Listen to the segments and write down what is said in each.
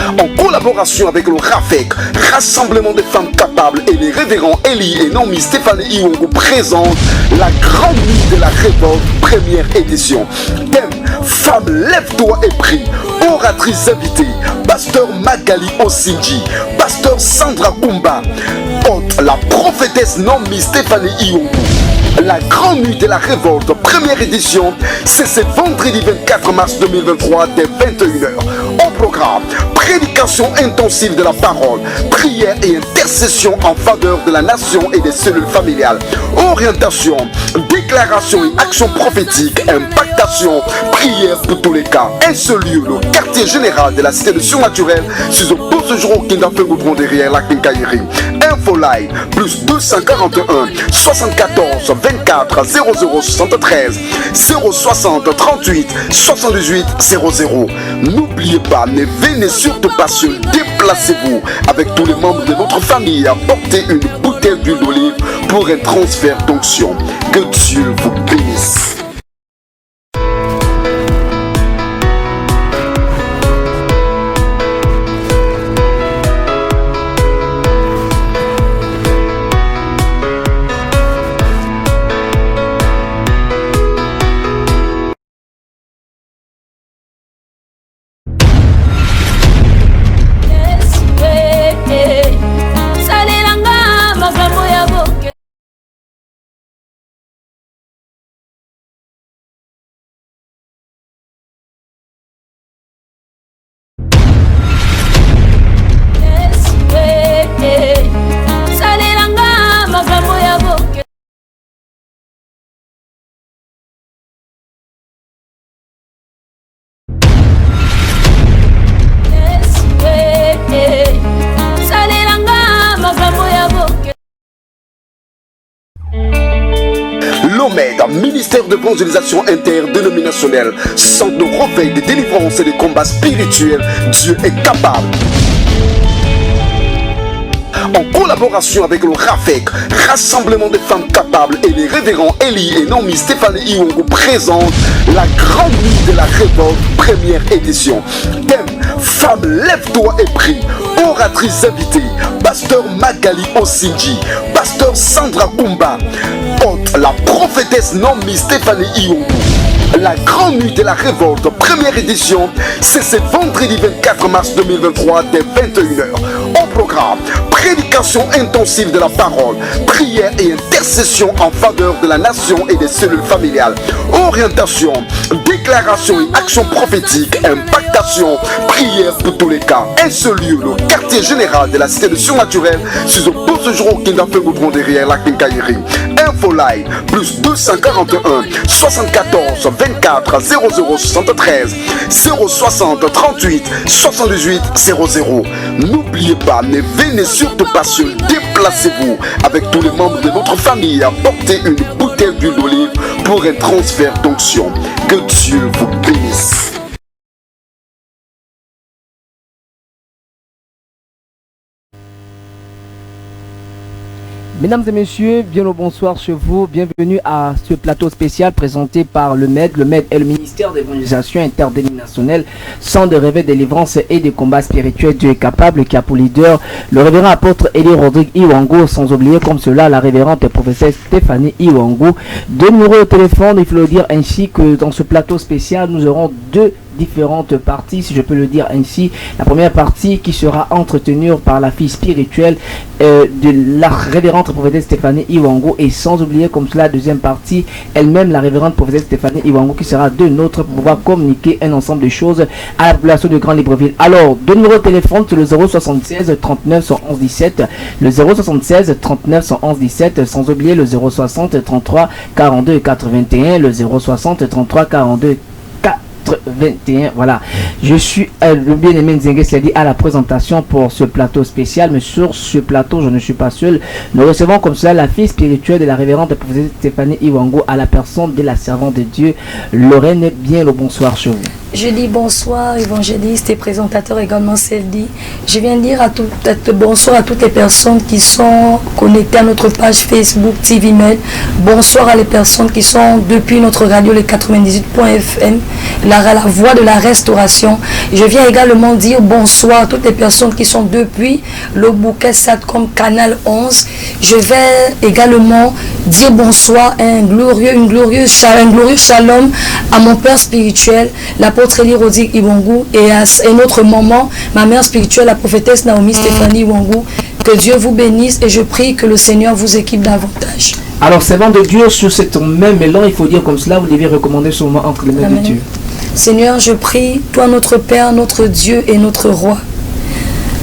En collaboration avec le RAFEC, Rassemblement des femmes capables, et les révérends Elie et Naomi Stéphanie Iwongo présentent la grande nuit de la révolte, première édition. Thème: Femme, lève-toi et prie. Oratrice invitée: Pasteur Magali Osinji, Pasteur Sandra Kumba. Hôte: la prophétesse Naomi Stéphanie Iwongo. La grande nuit de la révolte, première édition, c'est ce vendredi 24 mars 2023 dès 21h. Au programme: prédication intensive de la parole, prière et intercession en faveur de la nation et des cellules familiales. Orientation, déclaration et action prophétique, impactation, prière pour tous les cas. Un seul lieu, le quartier général de la cité de surnaturel, sur ce beau séjour au Kindafe Goudron derrière la Kinkaïri. Info line, plus 241 74 24 00 73 060 38 78 00. N'oubliez pas, ne venez surtout pas seul, déplacez-vous avec tous les membres de votre famille, apportez une bouteille d'huile d'olive pour un transfert d'onction. Que Dieu vous bénisse. L'OMED, ministère de évangélisation interdénominationnelle, centre de réveil, de délivrance et de combats spirituels. Dieu est capable. En collaboration avec le RAFEC, Rassemblement des femmes capables, et les révérends Elie et Naomi Stéphanie Iwongo présentent la grande nuit de la révolte, première édition. Thème: Femme, lève-toi et prie. Oratrice invitée: Pasteur Magali Osinji, Pasteur Sandra Kumba. Hôte: la prophétesse Naomi Stéphanie Iwongo. La grande nuit de la révolte, première édition, c'est ce vendredi 24 mars 2023 dès 21h. Au programme: prédication intensive de la parole, prière et intercession en faveur de la nation et des cellules familiales. Orientation, déclaration et action prophétique, impactation, prière pour tous les cas. Un seul lieu, le quartier général de la cité de surnaturel, sur ce beau séjour au Kindafe Goudron derrière la Kinkaïri. Info line, plus 241 74 24 00 73 060 38 78 00. N'oubliez pas, ne venez surtout pas seul, déplacez-vous avec tous les membres de votre famille, apportez une bouteille d'huile d'olive pour un transfert d'onction. Que Dieu vous bénisse. Mesdames et messieurs, bien le bonsoir chez vous. Bienvenue à ce plateau spécial présenté par le MED. Le MED est le ministère d'évangélisation interdénominationnelle, centre de réveil, de délivrance et de combat spirituel. Dieu est capable, qui a pour leader le révérend apôtre Elie Rodrigue Iwongo, sans oublier comme cela la révérende professeure Stéphanie Iwongo. Deux numéros de téléphone, il faut le dire ainsi que dans ce plateau spécial, nous aurons deux différentes parties, si je peux le dire ainsi. La première partie qui sera entretenue par la fille spirituelle de la révérende prophétesse Stéphanie Iwongo, et sans oublier comme cela la deuxième partie, elle-même la révérende prophétesse Stéphanie Iwongo, qui sera de notre pour pouvoir communiquer un ensemble de choses à la population de Grand Libreville. Alors, deux numéros de téléphone, c'est le 076 39 111 17, le 076 39 111 17, sans oublier le 060 33 42 81, le 060 33 42 21. Voilà, je suis le bien-aimé Nzengue Sledi à la présentation pour ce plateau spécial. Mais sur ce plateau, je ne suis pas seul. Nous recevons comme cela la fille spirituelle de la révérende prophétesse Stéphanie Iwongo, à la personne de la servante de Dieu Lorraine. Bien le bonsoir chez vous. Je dis bonsoir, évangéliste et présentateur également Seldi. Je viens dire bonsoir à toutes les personnes qui sont connectées à notre page Facebook TV Med. Bonsoir à les personnes qui sont depuis notre radio, le 98.fm, la voix de la restauration. Je viens également dire bonsoir à toutes les personnes qui sont depuis le bouquet Satcom Canal 11. Je vais également dire bonsoir à un glorieux shalom à mon père spirituel, l'apôtre Eli Rodi Iwangou, et à notre maman, ma mère spirituelle, la prophétesse Naomi Stéphanie Iwangou. Que Dieu vous bénisse et je prie que le Seigneur vous équipe davantage. Alors, servant de Dieu, sur cet même élan, il faut dire comme cela, vous devez recommander ce moment entre les mains de Dieu. Seigneur, je prie, toi notre Père, notre Dieu et notre Roi.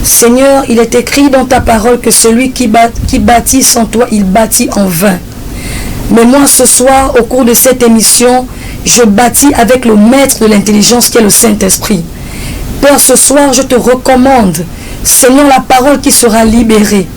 Seigneur, il est écrit dans ta parole que celui qui bâtit sans toi, il bâtit en vain. Mais moi, ce soir, au cours de cette émission, je bâtis avec le maître de l'intelligence qui est le Saint-Esprit. Père, ce soir, je te recommande, Seigneur, la parole qui sera libérée.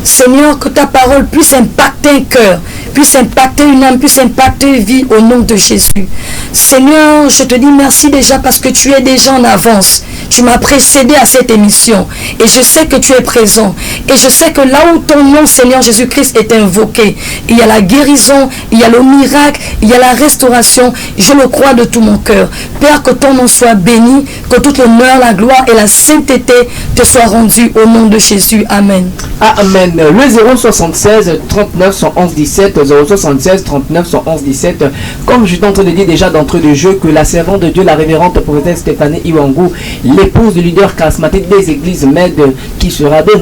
Seigneur, que ta parole puisse impacter un cœur, puisse impacter une âme, puisse impacter une vie au nom de Jésus. Seigneur, je te dis merci déjà parce que tu es déjà en avance. Tu m'as précédé à cette émission et je sais que tu es présent. Et je sais que là où ton nom, Seigneur Jésus-Christ, est invoqué, il y a la guérison, il y a le miracle, il y a la restauration. Je le crois de tout mon cœur. Père, que ton nom soit béni, que toute l'honneur, la gloire et la sainteté te soient rendues au nom de Jésus. Amen. Amen. Le 076 39 111 17, 076 39 111 17. Comme je suis en train de dire déjà d'entrée de jeu que la servante de Dieu, la révérende prophétesse Stéphanie Iwangou, l'épouse du leader charismatique des églises MED, qui sera de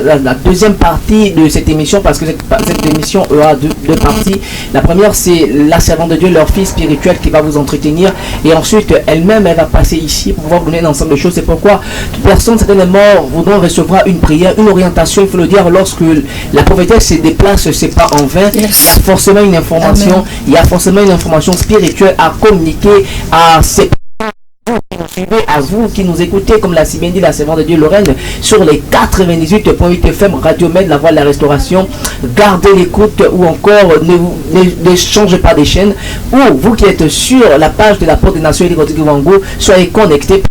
la deuxième partie de cette émission, parce que cette émission aura deux parties. La première, c'est la servante de Dieu, leur fille spirituelle, qui va vous entretenir, et ensuite elle-même, elle va passer ici pour pouvoir vous donner un ensemble de choses. C'est pourquoi toute personne certainement voudra recevoir une prière, une orientation. Il faut le dire, lorsque la prophétesse se déplace, c'est pas en vain. Il y a forcément une information. Amen. Il y a forcément une information spirituelle à communiquer à ces à vous qui nous écoutez, comme l'a si bien dit la servante de Dieu Lorraine, sur les 98.8 FM Radio Med, la voix de la restauration. Gardez l'écoute, ou encore ne changez pas des chaînes, ou vous qui êtes sur la page de la Porte des Nations Eli Rodi Iwangou, soyez connectés.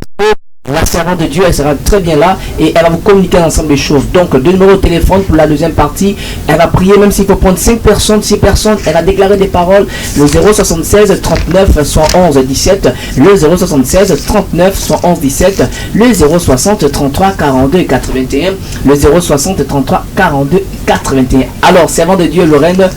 La servante de Dieu, elle sera très bien là et elle va vous communiquer l'ensemble des choses. Donc, deux numéros de téléphone pour la deuxième partie. Elle va prier, même s'il faut prendre 5 personnes, 6 personnes. Elle va déclarer des paroles. Le 076 39 111 17. Le 076 39 111 17. Le 060 33 42 81. Le 060 33 42 81. Alors, servante de Dieu Lorraine,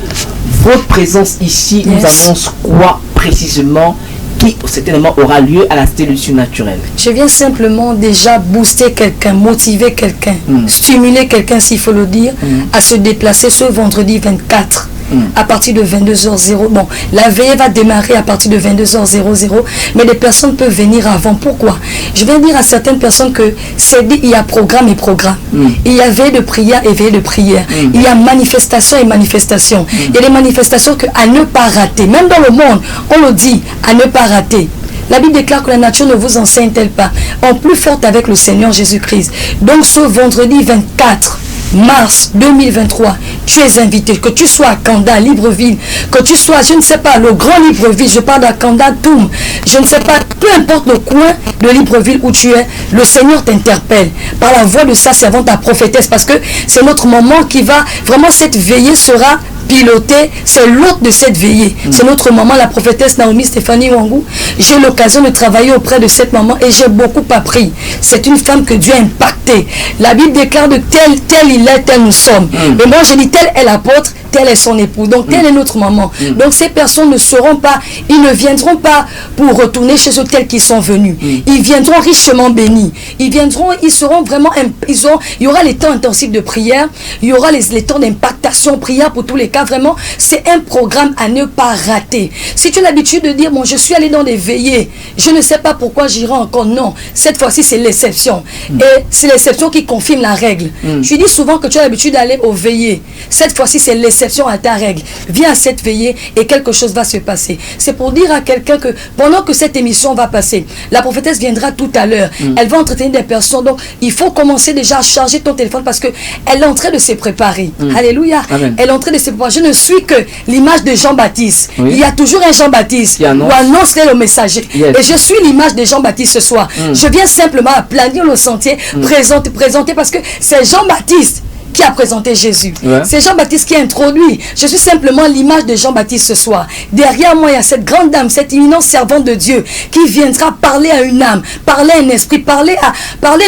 votre présence ici nous annonce quoi précisément, qui certainement aura lieu à la Cité du surnaturel? Je viens simplement déjà booster quelqu'un, motiver quelqu'un, stimuler quelqu'un, s'il faut le dire, à se déplacer ce vendredi 24 à partir de 22h00. Bon, la veillée va démarrer à partir de 22h00, mais des personnes peuvent venir avant. Pourquoi? Je viens dire à certaines personnes que c'est dit, il y a programme et programme. Il y a veille de prière et veille de prière. Il y a manifestation et manifestation. Il y a des manifestations à ne pas rater. Même dans le monde, on le dit, à ne pas rater. La Bible déclare que la nature ne vous enseigne-t-elle pas, en plus forte avec le Seigneur Jésus-Christ. Donc ce vendredi 24 mars 2023, tu es invité, que tu sois à Kanda, Libreville, que tu sois, je ne sais pas, le grand Libreville, je parle d'Akanda, Toum, je ne sais pas, peu importe le coin de Libreville où tu es, le Seigneur t'interpelle par la voix de sa servante, ta prophétesse, parce que c'est notre moment qui va, vraiment cette veillée sera piloté, c'est l'hôte de cette veillée. C'est notre maman, la prophétesse Naomi Stéphanie Iwangou. J'ai eu l'occasion de travailler auprès de cette maman et j'ai beaucoup appris. C'est une femme que Dieu a impactée. La Bible déclare de tel il est, tel nous sommes. Et moi je dis tel est l'apôtre, tel est son époux. Donc telle est notre maman. Donc ces personnes ne seront pas, ils ne viendront pas pour retourner chez eux tels qu'ils sont venus. Ils viendront richement bénis. Ils viendront, ils seront vraiment, il y aura les temps intensifs de prière, il y aura les temps d'impactation, prière pour tous les cas. Vraiment, c'est un programme à ne pas rater. Si tu as l'habitude de dire, bon, je suis allé dans des veillées, je ne sais pas pourquoi j'irai encore. Non, cette fois-ci, c'est l'exception. Et c'est l'exception qui confirme la règle. Je dis souvent que tu as l'habitude d'aller aux veillées. Cette fois-ci, c'est l'exception exception à ta règle. Viens à cette veillée et quelque chose va se passer. C'est pour dire à quelqu'un que pendant que cette émission va passer, la prophétesse viendra tout à l'heure. Elle va entretenir des personnes. Donc, il faut commencer déjà à charger ton téléphone parce qu'elle est en train de se préparer. Alléluia. Amen. Elle est en train de se préparer. Je ne suis que l'image de Jean-Baptiste. Oui. Il y a toujours un Jean-Baptiste Qui annonce. ou annonce le messager. Yes. Et je suis l'image de Jean-Baptiste ce soir. Je viens simplement à planir le sentier, présenter parce que c'est Jean-Baptiste qui a présenté Jésus. Ouais. C'est Jean-Baptiste qui a introduit. Je suis simplement l'image de Jean-Baptiste ce soir. Derrière moi, il y a cette grande dame, cette imminente servante de Dieu qui viendra parler à une âme, parler à un esprit, parler à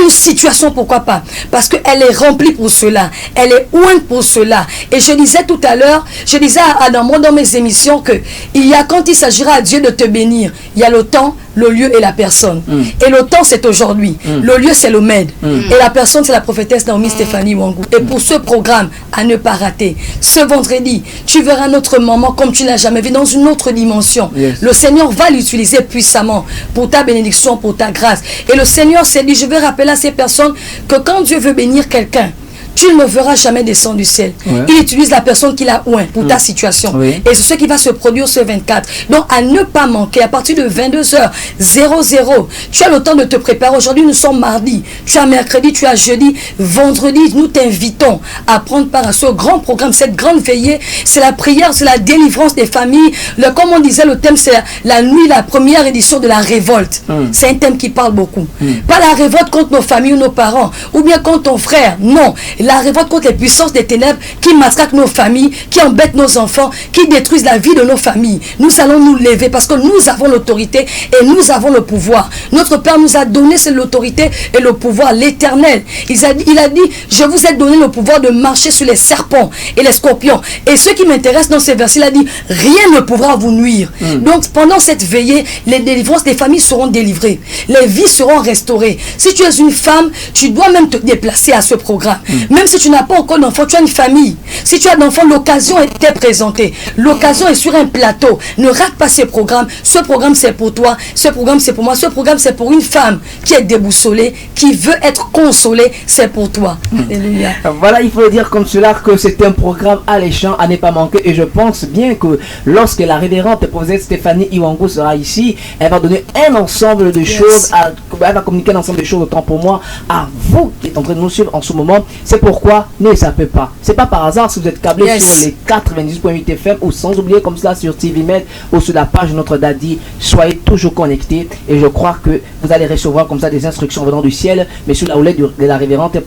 une situation, pourquoi pas. Parce qu'elle est remplie pour cela. Elle est ointe pour cela. Et je disais tout à l'heure, je disais dans mes émissions que il y a, quand il s'agira à Dieu de te bénir, il y a le temps, le lieu et la personne. Et le temps, c'est aujourd'hui. Le lieu, c'est le MED. Et la personne, c'est la prophétesse Naomi Stéphanie Ouangou. Et pour ce programme, à ne pas rater, ce vendredi, tu verras notre maman comme tu n'as jamais vu, dans une autre dimension. Yes. Le Seigneur va l'utiliser puissamment pour ta bénédiction, pour ta grâce. Et le Seigneur s'est dit, je vais rappeler à ces personnes que quand Dieu veut bénir quelqu'un, tu ne le verras jamais descendre du ciel. Ouais. Il utilise la personne qu'il a oint pour ta situation. Oui. Et c'est ce qui va se produire ce 24. Donc, à ne pas manquer, à partir de 22h00, tu as le temps de te préparer. Aujourd'hui, nous sommes mardi. Tu as mercredi, tu as jeudi, vendredi. Nous t'invitons à prendre part à ce grand programme, cette grande veillée. C'est la prière, c'est la délivrance des familles. Comme on disait, le thème, c'est la nuit, la première édition de la révolte. C'est un thème qui parle beaucoup. Pas la révolte contre nos familles ou nos parents, ou bien contre ton frère. Non. La révolte contre les puissances des ténèbres qui matraquent nos familles, qui embêtent nos enfants, qui détruisent la vie de nos familles. Nous allons nous lever parce que nous avons l'autorité et nous avons le pouvoir. Notre Père nous a donné l'autorité et le pouvoir, l'Éternel. Il a dit, je vous ai donné le pouvoir de marcher sur les serpents et les scorpions. Et ce qui m'intéresse dans ces versets, il a dit, rien ne pourra vous nuire. Donc pendant cette veillée, les délivrances des familles seront délivrées. Les vies seront restaurées. Si tu es une femme, tu dois même te déplacer à ce programme. Même si tu n'as pas encore d'enfant, tu as une famille. Si tu as d'enfants, l'occasion est présentée. L'occasion est sur un plateau. Ne rate pas ces programmes. Ce programme, c'est pour toi. Ce programme, c'est pour moi. Ce programme, c'est pour une femme qui est déboussolée, qui veut être consolée. C'est pour toi. Alléluia. Voilà, il faut dire comme cela que c'est un programme alléchant à ne pas manquer. Et je pense bien que lorsque la révérende prophète Stéphanie Ouangou sera ici, elle va donner un ensemble de choses, elle va communiquer un ensemble de choses autant pour moi, à vous qui êtes en train de nous suivre en ce moment. C'est pourquoi ne zappez pas. C'est pas par hasard si vous êtes câblé sur les 98.8 FM ou sans oublier comme cela sur TVMed ou sur la page de notre Daddy. Soyez toujours connectés et je crois que vous allez recevoir comme ça des instructions venant du ciel, mais sous la houlette de la révérende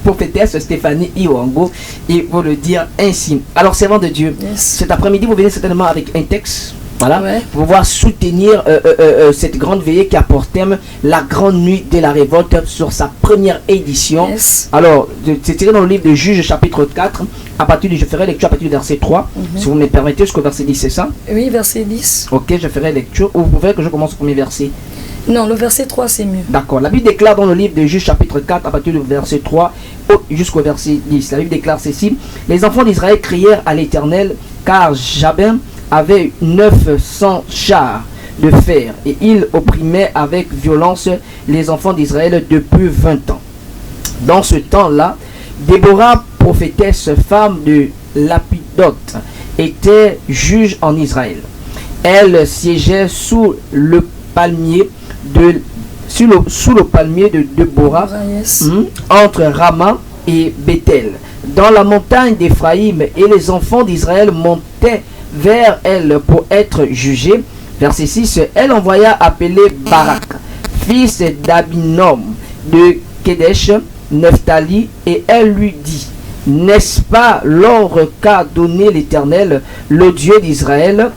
prophétesse Stéphanie Ouangou, et vous le dire ainsi. Alors, servant de Dieu, cet après-midi, vous venez certainement avec un texte. Voilà, pour pouvoir soutenir cette grande veillée qui a pour thème la grande nuit de la révolte sur sa première édition. Alors, c'est tiré dans le livre de Juges chapitre 4, à partir du, je ferai lecture à partir du verset 3, si vous me permettez, jusqu'au verset 10, c'est ça? Oui, verset 10. Ok, je ferai lecture, ou vous préférez que je commence au premier verset? Non, le verset 3, c'est mieux. D'accord, la Bible déclare dans le livre de Juges chapitre 4, à partir du verset 3 jusqu'au verset 10, la Bible déclare ceci: les enfants d'Israël crièrent à l'Éternel, car Jabin avait 900 chars de fer et il opprimait avec violence les enfants d'Israël depuis 20 ans. Dans ce temps-là, Déborah, prophétesse, femme de Lapidote, était juge en Israël. Elle siégeait sous le palmier de Déborah, entre Rama et Bethel, dans la montagne d'Éphraïm, et les enfants d'Israël montaient vers elle pour être jugée. Verset 6, elle envoya appeler Barak, fils d'Abinom de Kedesh, Nephtali, et elle lui dit: n'est-ce pas l'ordre qu'a donné l'Éternel, le Dieu d'Israël?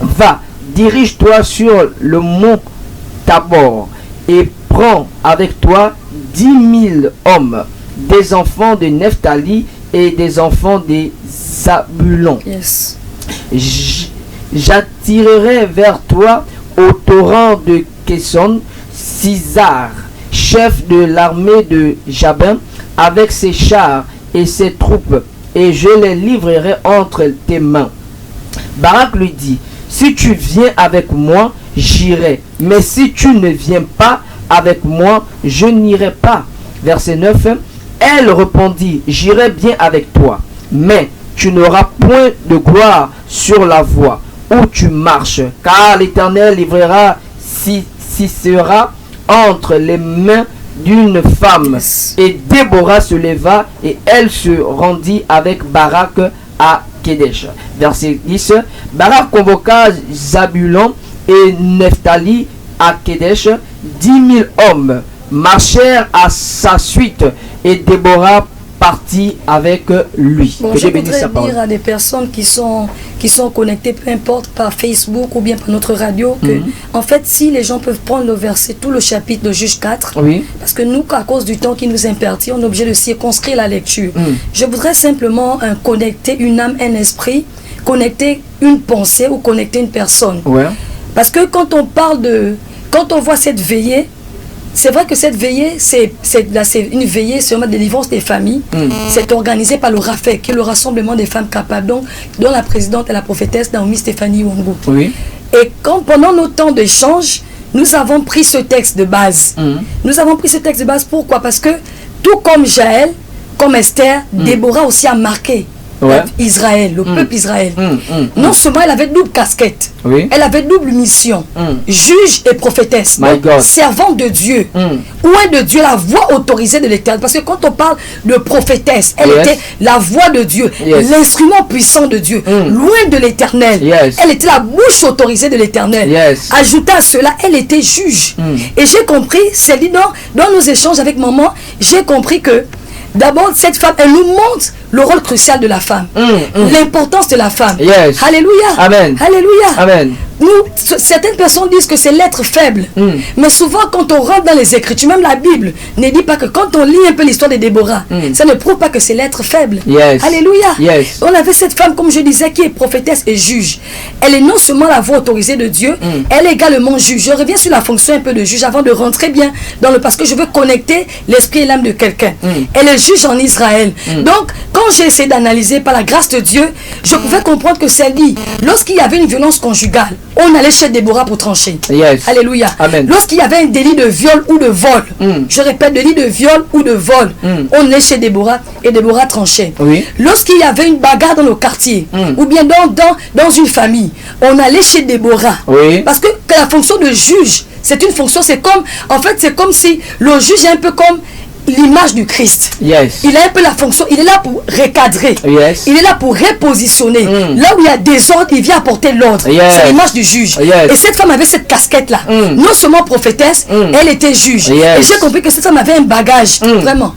Va, dirige-toi sur le mont Tabor et prends avec toi 10 000 hommes, des enfants de Nephtali et des enfants de Zabulon. J'attirerai vers toi au torrent de Kesson Sisar, chef de l'armée de Jabin, avec ses chars et ses troupes, et je les livrerai entre tes mains. Barak lui dit: si tu viens avec moi, j'irai, mais si tu ne viens pas avec moi, je n'irai pas. Verset 9, elle répondit: j'irai bien avec toi, mais tu n'auras point de gloire sur la voie où tu marches, car l'Éternel livrera Sisera entre les mains d'une femme. Et Déborah se leva et elle se rendit avec Barak à Kedesh. Verset 10. Barak convoqua Zabulon et Nephtali à Kedesh. 10 000 hommes marchèrent à sa suite et Déborah partit avec lui. Bon, je voudrais dire à des personnes qui sont connectées, peu importe par Facebook ou bien par notre radio, que en fait, si les gens peuvent prendre le verset, tout le chapitre de Juge 4, parce que nous, à cause du temps qui nous impartit, on est obligé de circonscrire la lecture. Je voudrais simplement connecter une âme, un esprit, connecter une pensée ou connecter une personne. Parce que quand on voit cette veillée, c'est vrai que cette veillée, c'est une veillée sur la délivrance des familles. C'est organisé par le RAFEC, qui est le rassemblement des femmes capables, dont la présidente et la prophétesse Naomi Stéphanie Wongo. Et pendant nos temps d'échange, nous avons pris ce texte de base. Nous avons pris ce texte de base, pourquoi? Parce que tout comme Jaël, comme Esther, Déborah aussi a marqué Israël, le peuple Israël. Non seulement elle avait double casquette, elle avait double mission, juge et prophétesse, servante de Dieu, loin de Dieu, la voix autorisée de l'Éternel. Parce que quand on parle de prophétesse, elle était la voix de Dieu, l'instrument puissant de Dieu, loin de l'Éternel. Elle était la bouche autorisée de l'Éternel. Ajoutant à cela, elle était juge. Et j'ai compris, c'est dit dans nos échanges avec maman, j'ai compris que d'abord, cette femme, elle nous montre le rôle crucial de la femme, l'importance de la femme. Alléluia. Amen. Alléluia. Amen. Certaines personnes disent que c'est l'être faible. Mais souvent, quand on rentre dans les Écritures, même la Bible ne dit pas que quand on lit un peu l'histoire de Déborah, ça ne prouve pas que c'est l'être faible. Alléluia. On avait cette femme, comme je disais, qui est prophétesse et juge. Elle est non seulement la voix autorisée de Dieu, elle est également juge. Je reviens sur la fonction un peu de juge avant de rentrer bien dans le... Parce que je veux connecter l'esprit et l'âme de quelqu'un. Elle est juge en Israël. Donc, quand j'ai essayé d'analyser par la grâce de Dieu, je pouvais comprendre que c'est dit, lorsqu'il y avait une violence conjugale, on allait chez Déborah pour trancher. Alléluia. Lorsqu'il y avait un délit de viol ou de vol, je répète, délit de viol ou de vol, on allait chez Déborah et Déborah tranchait. Lorsqu'il y avait une bagarre dans le quartier, ou bien dans une famille, on allait chez Déborah. Parce que la fonction de juge, c'est une fonction, c'est comme, en fait, c'est comme si le juge est un peu comme l'image du Christ. Il a un peu la fonction, il est là pour recadrer, il est là pour repositionner. Là où il y a désordre, il vient apporter l'ordre. C'est l'image du juge. Et cette femme avait cette casquette là, non seulement prophétesse, elle était juge. Et j'ai compris que cette femme avait un bagage, vraiment.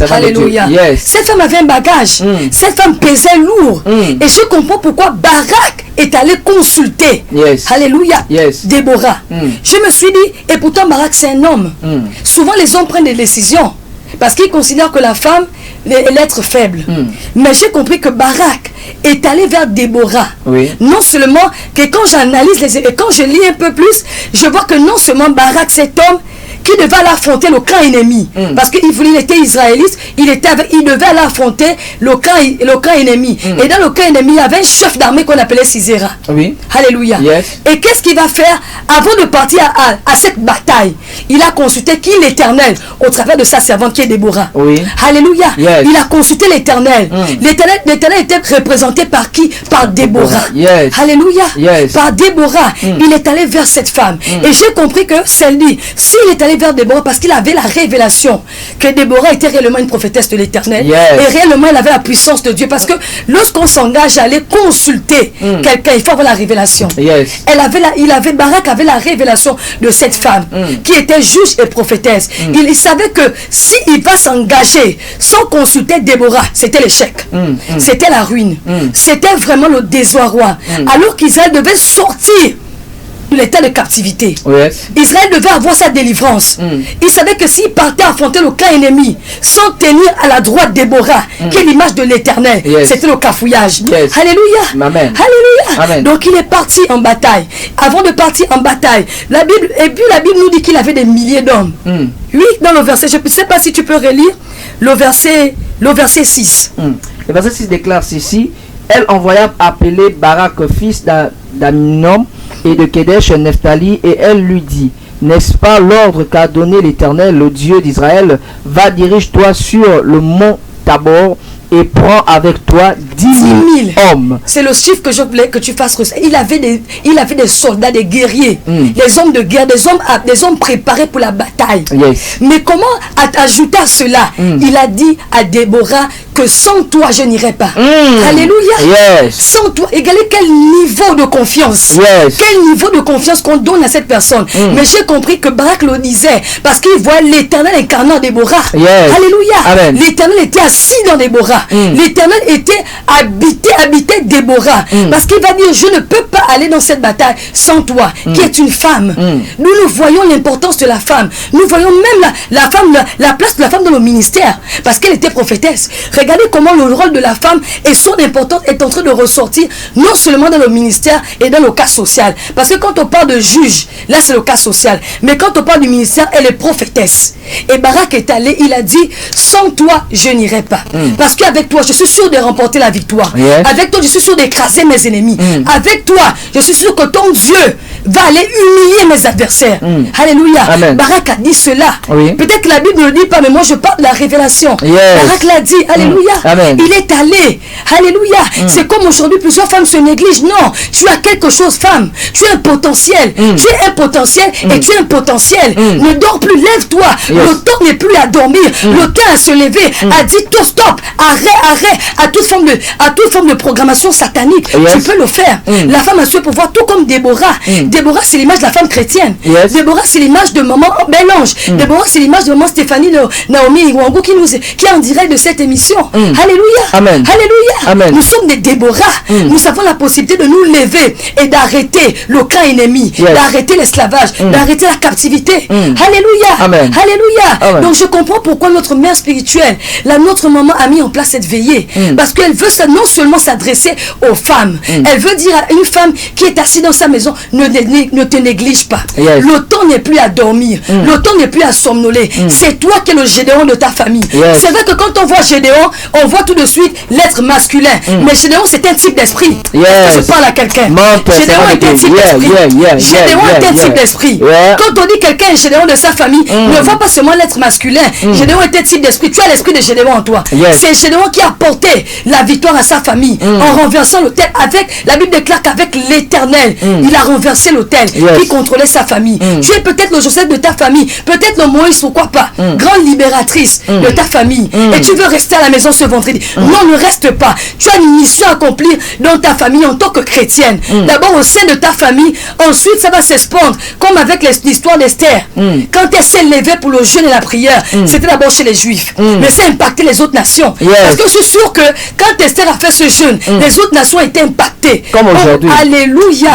Alléluia. Cette femme avait un bagage, cette femme pesait lourd. Et je comprends pourquoi Barak est allé consulter. Alléluia. Déborah. Je me suis dit, et pourtant Barak c'est un homme. Souvent les hommes prennent des décisions parce qu'ils considèrent que la femme est l'être faible. Mais j'ai compris que Barak est allé vers Déborah. Non seulement que quand j'analyse et quand je lis un peu plus, je vois que non seulement Barak, cet homme qui devait aller affronter le camp ennemi, parce qu'il était israélite, il devait aller affronter le camp ennemi. Et dans le camp ennemi, il y avait un chef d'armée qu'on appelait Sisera. Alléluia. Et qu'est-ce qu'il va faire avant de partir à cette bataille? Il a consulté qui? L'Éternel, au travers de sa servante qui est Déborah. Alléluia. Il a consulté l'Éternel. L'Éternel était représenté par qui? Par Déborah. Alléluia. Par Déborah. Il est allé vers cette femme. Et j'ai compris que celle-là, s'il est allé vers Déborah, parce qu'il avait la révélation que Déborah était réellement une prophétesse de l'Éternel, et réellement elle avait la puissance de Dieu, parce que lorsqu'on s'engage à aller consulter quelqu'un, il faut avoir la révélation. Barak avait la révélation de cette femme qui était juge et prophétesse. Il savait que s'il va s'engager sans consulter Déborah, c'était l'échec, c'était la ruine, c'était vraiment le désarroi, alors qu'Israël devait sortir de l'état de captivité. Israël devait avoir sa délivrance. Il savait que s'il partait affronter le camp ennemi sans tenir à la droite Déborah, qui est l'image de l'Éternel, c'était le cafouillage. Alléluia. Alléluia. Donc il est parti en bataille. Avant de partir en bataille, la Bible nous dit qu'il avait des milliers d'hommes. Dans le verset, je ne sais pas si tu peux relire le verset 6. Le verset 6 déclare ceci: elle envoya appeler Barak, fils d'Aminom et de Kedesh Nephtali, et elle lui dit: n'est-ce pas l'ordre qu'a donné l'Éternel, le Dieu d'Israël? Va, dirige-toi sur le mont Tabor et prends avec toi 10 000 hommes. C'est le chiffre que je voulais que tu fasses. Il avait des soldats, des guerriers, des hommes de guerre, des hommes préparés pour la bataille. Yes. Mais comment ajouter à cela? Il a dit à Déborah que sans toi je n'irai pas. Alléluia. Yes. Sans toi, égalez quel niveau de confiance. Yes. Quel niveau de confiance qu'on donne à cette personne. Mais j'ai compris que Barak le disait parce qu'il voit l'Éternel incarnant Déborah. Yes. Alléluia. L'Éternel était assis dans Déborah. L'Éternel était habitait Déborah. Parce qu'il va dire, je ne peux pas aller dans cette bataille sans toi, qui est une femme. Nous voyons l'importance de la femme. Nous voyons même la femme, la place de la femme dans le ministère. Parce qu'elle était prophétesse. Regardez comment le rôle de la femme et son importance est en train de ressortir, non seulement dans le ministère et dans le cas social. Parce que quand on parle de juge, là c'est le cas social. Mais quand on parle du ministère, elle est prophétesse. Et Barak est allé, il a dit, sans toi, je n'irai pas. Parce qu'avec toi, je suis sûr de remporter la victoire. Avec toi, je suis sûr d'écraser mes ennemis. Avec toi, je suis sûr que ton Dieu va aller humilier mes adversaires. Alléluia. Amen. Barak a dit cela. Peut-être que la Bible ne le dit pas, mais moi je parle de la révélation. Barak l'a dit. Alléluia. Il est allé. Alléluia. C'est comme aujourd'hui, plusieurs femmes se négligent. Non, tu as quelque chose, femme. Tu as un potentiel. Tu es un potentiel et tu es un potentiel. Ne dors plus, lève-toi. Le temps n'est plus à dormir. Le temps à se lever. A dit tout stop. Arrêt à toute forme de programmation satanique. Tu peux le faire. La femme a ce pouvoir, tout comme Déborah. Déborah, c'est l'image de la femme chrétienne. Déborah, c'est l'image de maman Bélange. Déborah, c'est l'image de maman Stéphanie Naomi Iwango qui est en direct de cette émission. Alléluia. Amen. Alléluia. Amen. Nous sommes des Déborah. Nous avons la possibilité de nous lever et d'arrêter le camp ennemi, d'arrêter l'esclavage, d'arrêter la captivité. Alléluia. Amen. Alléluia. Amen. Donc je comprends pourquoi notre mère spirituelle, notre maman a mis en place cette veillée. Parce qu'elle veut non seulement s'adresser aux femmes, elle veut dire à une femme qui est assise dans sa maison, ne te néglige pas. Le temps n'est plus à dormir. Le temps n'est plus à somnoler. C'est toi qui es le Gédéon de ta famille. C'est vrai que quand on voit Gédéon, on voit tout de suite l'être masculin. Mais Gédéon, c'est un type d'esprit. Je parle à quelqu'un. Gédéon est un type d'esprit. Gédéon est un type d'esprit. Quand on dit quelqu'un est Gédéon de sa famille, ne voit pas seulement l'être masculin. Gédéon est un type d'esprit. Tu as l'esprit de Gédéon en toi. C'est Gédéon qui a porté la victoire à sa famille en renversant l'autel. La Bible déclare qu'avec l'Éternel, il a renversé l'autel qui contrôlait sa famille. Tu es peut-être le Joseph de ta famille, peut-être le Moïse, pourquoi pas, grande libératrice de ta famille. Et tu veux rester à la maison ce vendredi. Non, ne reste pas. Tu as une mission à accomplir dans ta famille en tant que chrétienne. D'abord au sein de ta famille, ensuite ça va s'expandre, comme avec l'histoire d'Esther. Quand elle s'est levée pour le jeûne et la prière, c'était d'abord chez les Juifs, mais ça a impacté les autres nations. Parce que je suis sûr que quand Esther a fait ce jeûne, les autres nations étaient impactées. Comme aujourd'hui. Alléluia.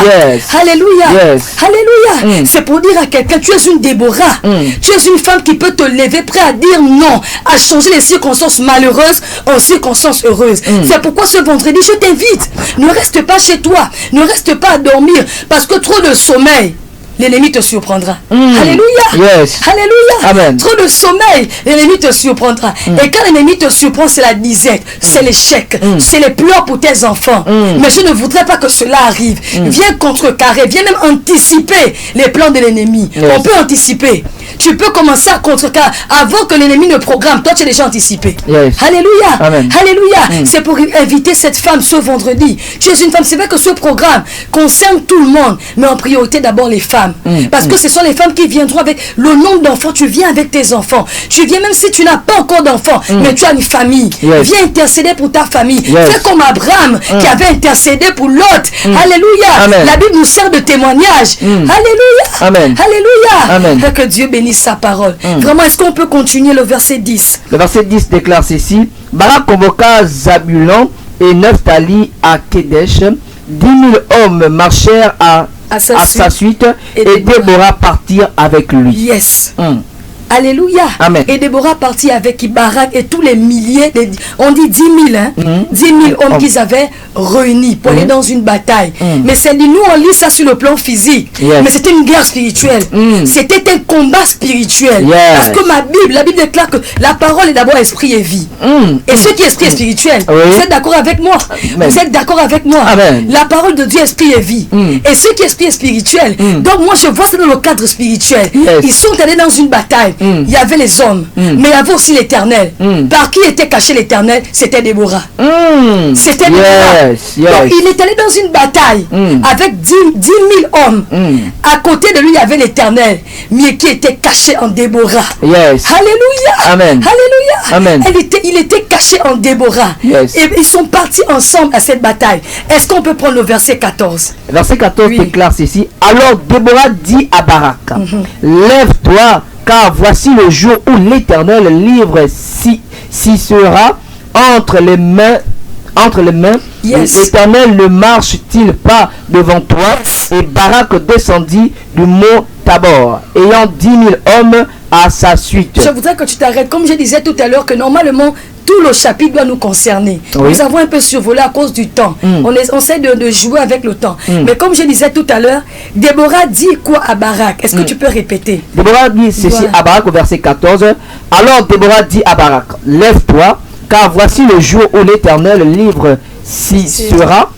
Alléluia. Alléluia. C'est pour dire à quelqu'un, tu es une Déborah. Tu es une femme qui peut te lever, prêt à dire non, à changer les circonstances malheureuses en circonstances heureuses. C'est pourquoi ce vendredi, je t'invite. Ne reste pas chez toi. Ne reste pas à dormir. Parce que trop de sommeil, l'ennemi te surprendra. Alléluia. Alléluia. Amen. Trop de sommeil, l'ennemi te surprendra. Et quand l'ennemi te surprend, c'est la disette, c'est l'échec, c'est les pleurs pour tes enfants. Mais je ne voudrais pas que cela arrive. Viens contrecarrer, viens même anticiper les plans de l'ennemi. On peut anticiper. Tu peux commencer à contrecarrer avant que l'ennemi ne programme. Toi, tu es déjà anticipé. Alléluia. Amen. Alléluia. C'est pour inviter cette femme ce vendredi. Tu es une femme. C'est vrai que ce programme concerne tout le monde, mais en priorité d'abord les femmes. Parce que ce sont les femmes qui viendront avec le nombre d'enfants. Tu viens avec tes enfants. Tu viens même si tu n'as pas encore d'enfants, mais tu as une famille. Viens intercéder pour ta famille. Fais comme Abraham qui avait intercédé pour Lot. Alléluia. Amen. La Bible nous sert de témoignage. Alléluia. Amen. Alléluia. Amen. Que Dieu bénisse sa parole. Vraiment, est-ce qu'on peut continuer le verset 10? Le verset 10 déclare ceci. Barak convoqua Zabulon et Nephtali à Kedesh. 10 000 hommes marchèrent à sa suite et Déborah partit avec lui. Yes. Alléluia. Amen. Et Déborah partit avec Barak et tous les milliers, on dit 10 000, hein? 10 000 hommes qu'ils avaient réunis pour aller dans une bataille. Mais c'est nous, on lit ça sur le plan physique. Mais c'était une guerre spirituelle. C'était un combat spirituel. Parce que la Bible déclare que la parole est d'abord esprit et vie. Et ce qui est esprit et spirituel, vous êtes d'accord avec moi? Vous êtes d'accord avec moi? Amen. La parole de Dieu est esprit et vie. Et ce qui est esprit et spirituel. Donc moi je vois ça dans le cadre spirituel. Ils sont allés dans une bataille. il y avait les hommes, mais il y avait aussi l'Éternel. Par qui était caché l'Éternel? C'était Déborah. C'était Déborah. Donc il est allé dans une bataille avec 10 000 hommes. À côté de lui, il y avait l'Éternel, mais qui était caché en Déborah. Alléluia. Amen. Alléluia. Amen. Il était caché en Déborah. Et ils sont partis ensemble à cette bataille. Est-ce qu'on peut prendre le verset 14? Verset 14 déclare ceci. Alors Déborah dit à Barak, lève-toi, car voici le jour où l'Éternel livre Sisera entre les mains. L'Éternel ne marche-t-il pas devant toi? Et Barak descendit du mont Tabor, ayant 10 000 hommes à sa suite. Je voudrais que tu t'arrêtes. Comme je disais tout à l'heure, que normalement, tout le chapitre doit nous concerner. Nous avons un peu survolé à cause du temps. On essaie de jouer avec le temps. Mais comme je disais tout à l'heure, Déborah dit quoi à Barak? Est-ce que tu peux répéter? Déborah dit ceci à Barak au verset 14. Alors Déborah dit à Barak, lève-toi, car voici le jour où l'Éternel livre Sisera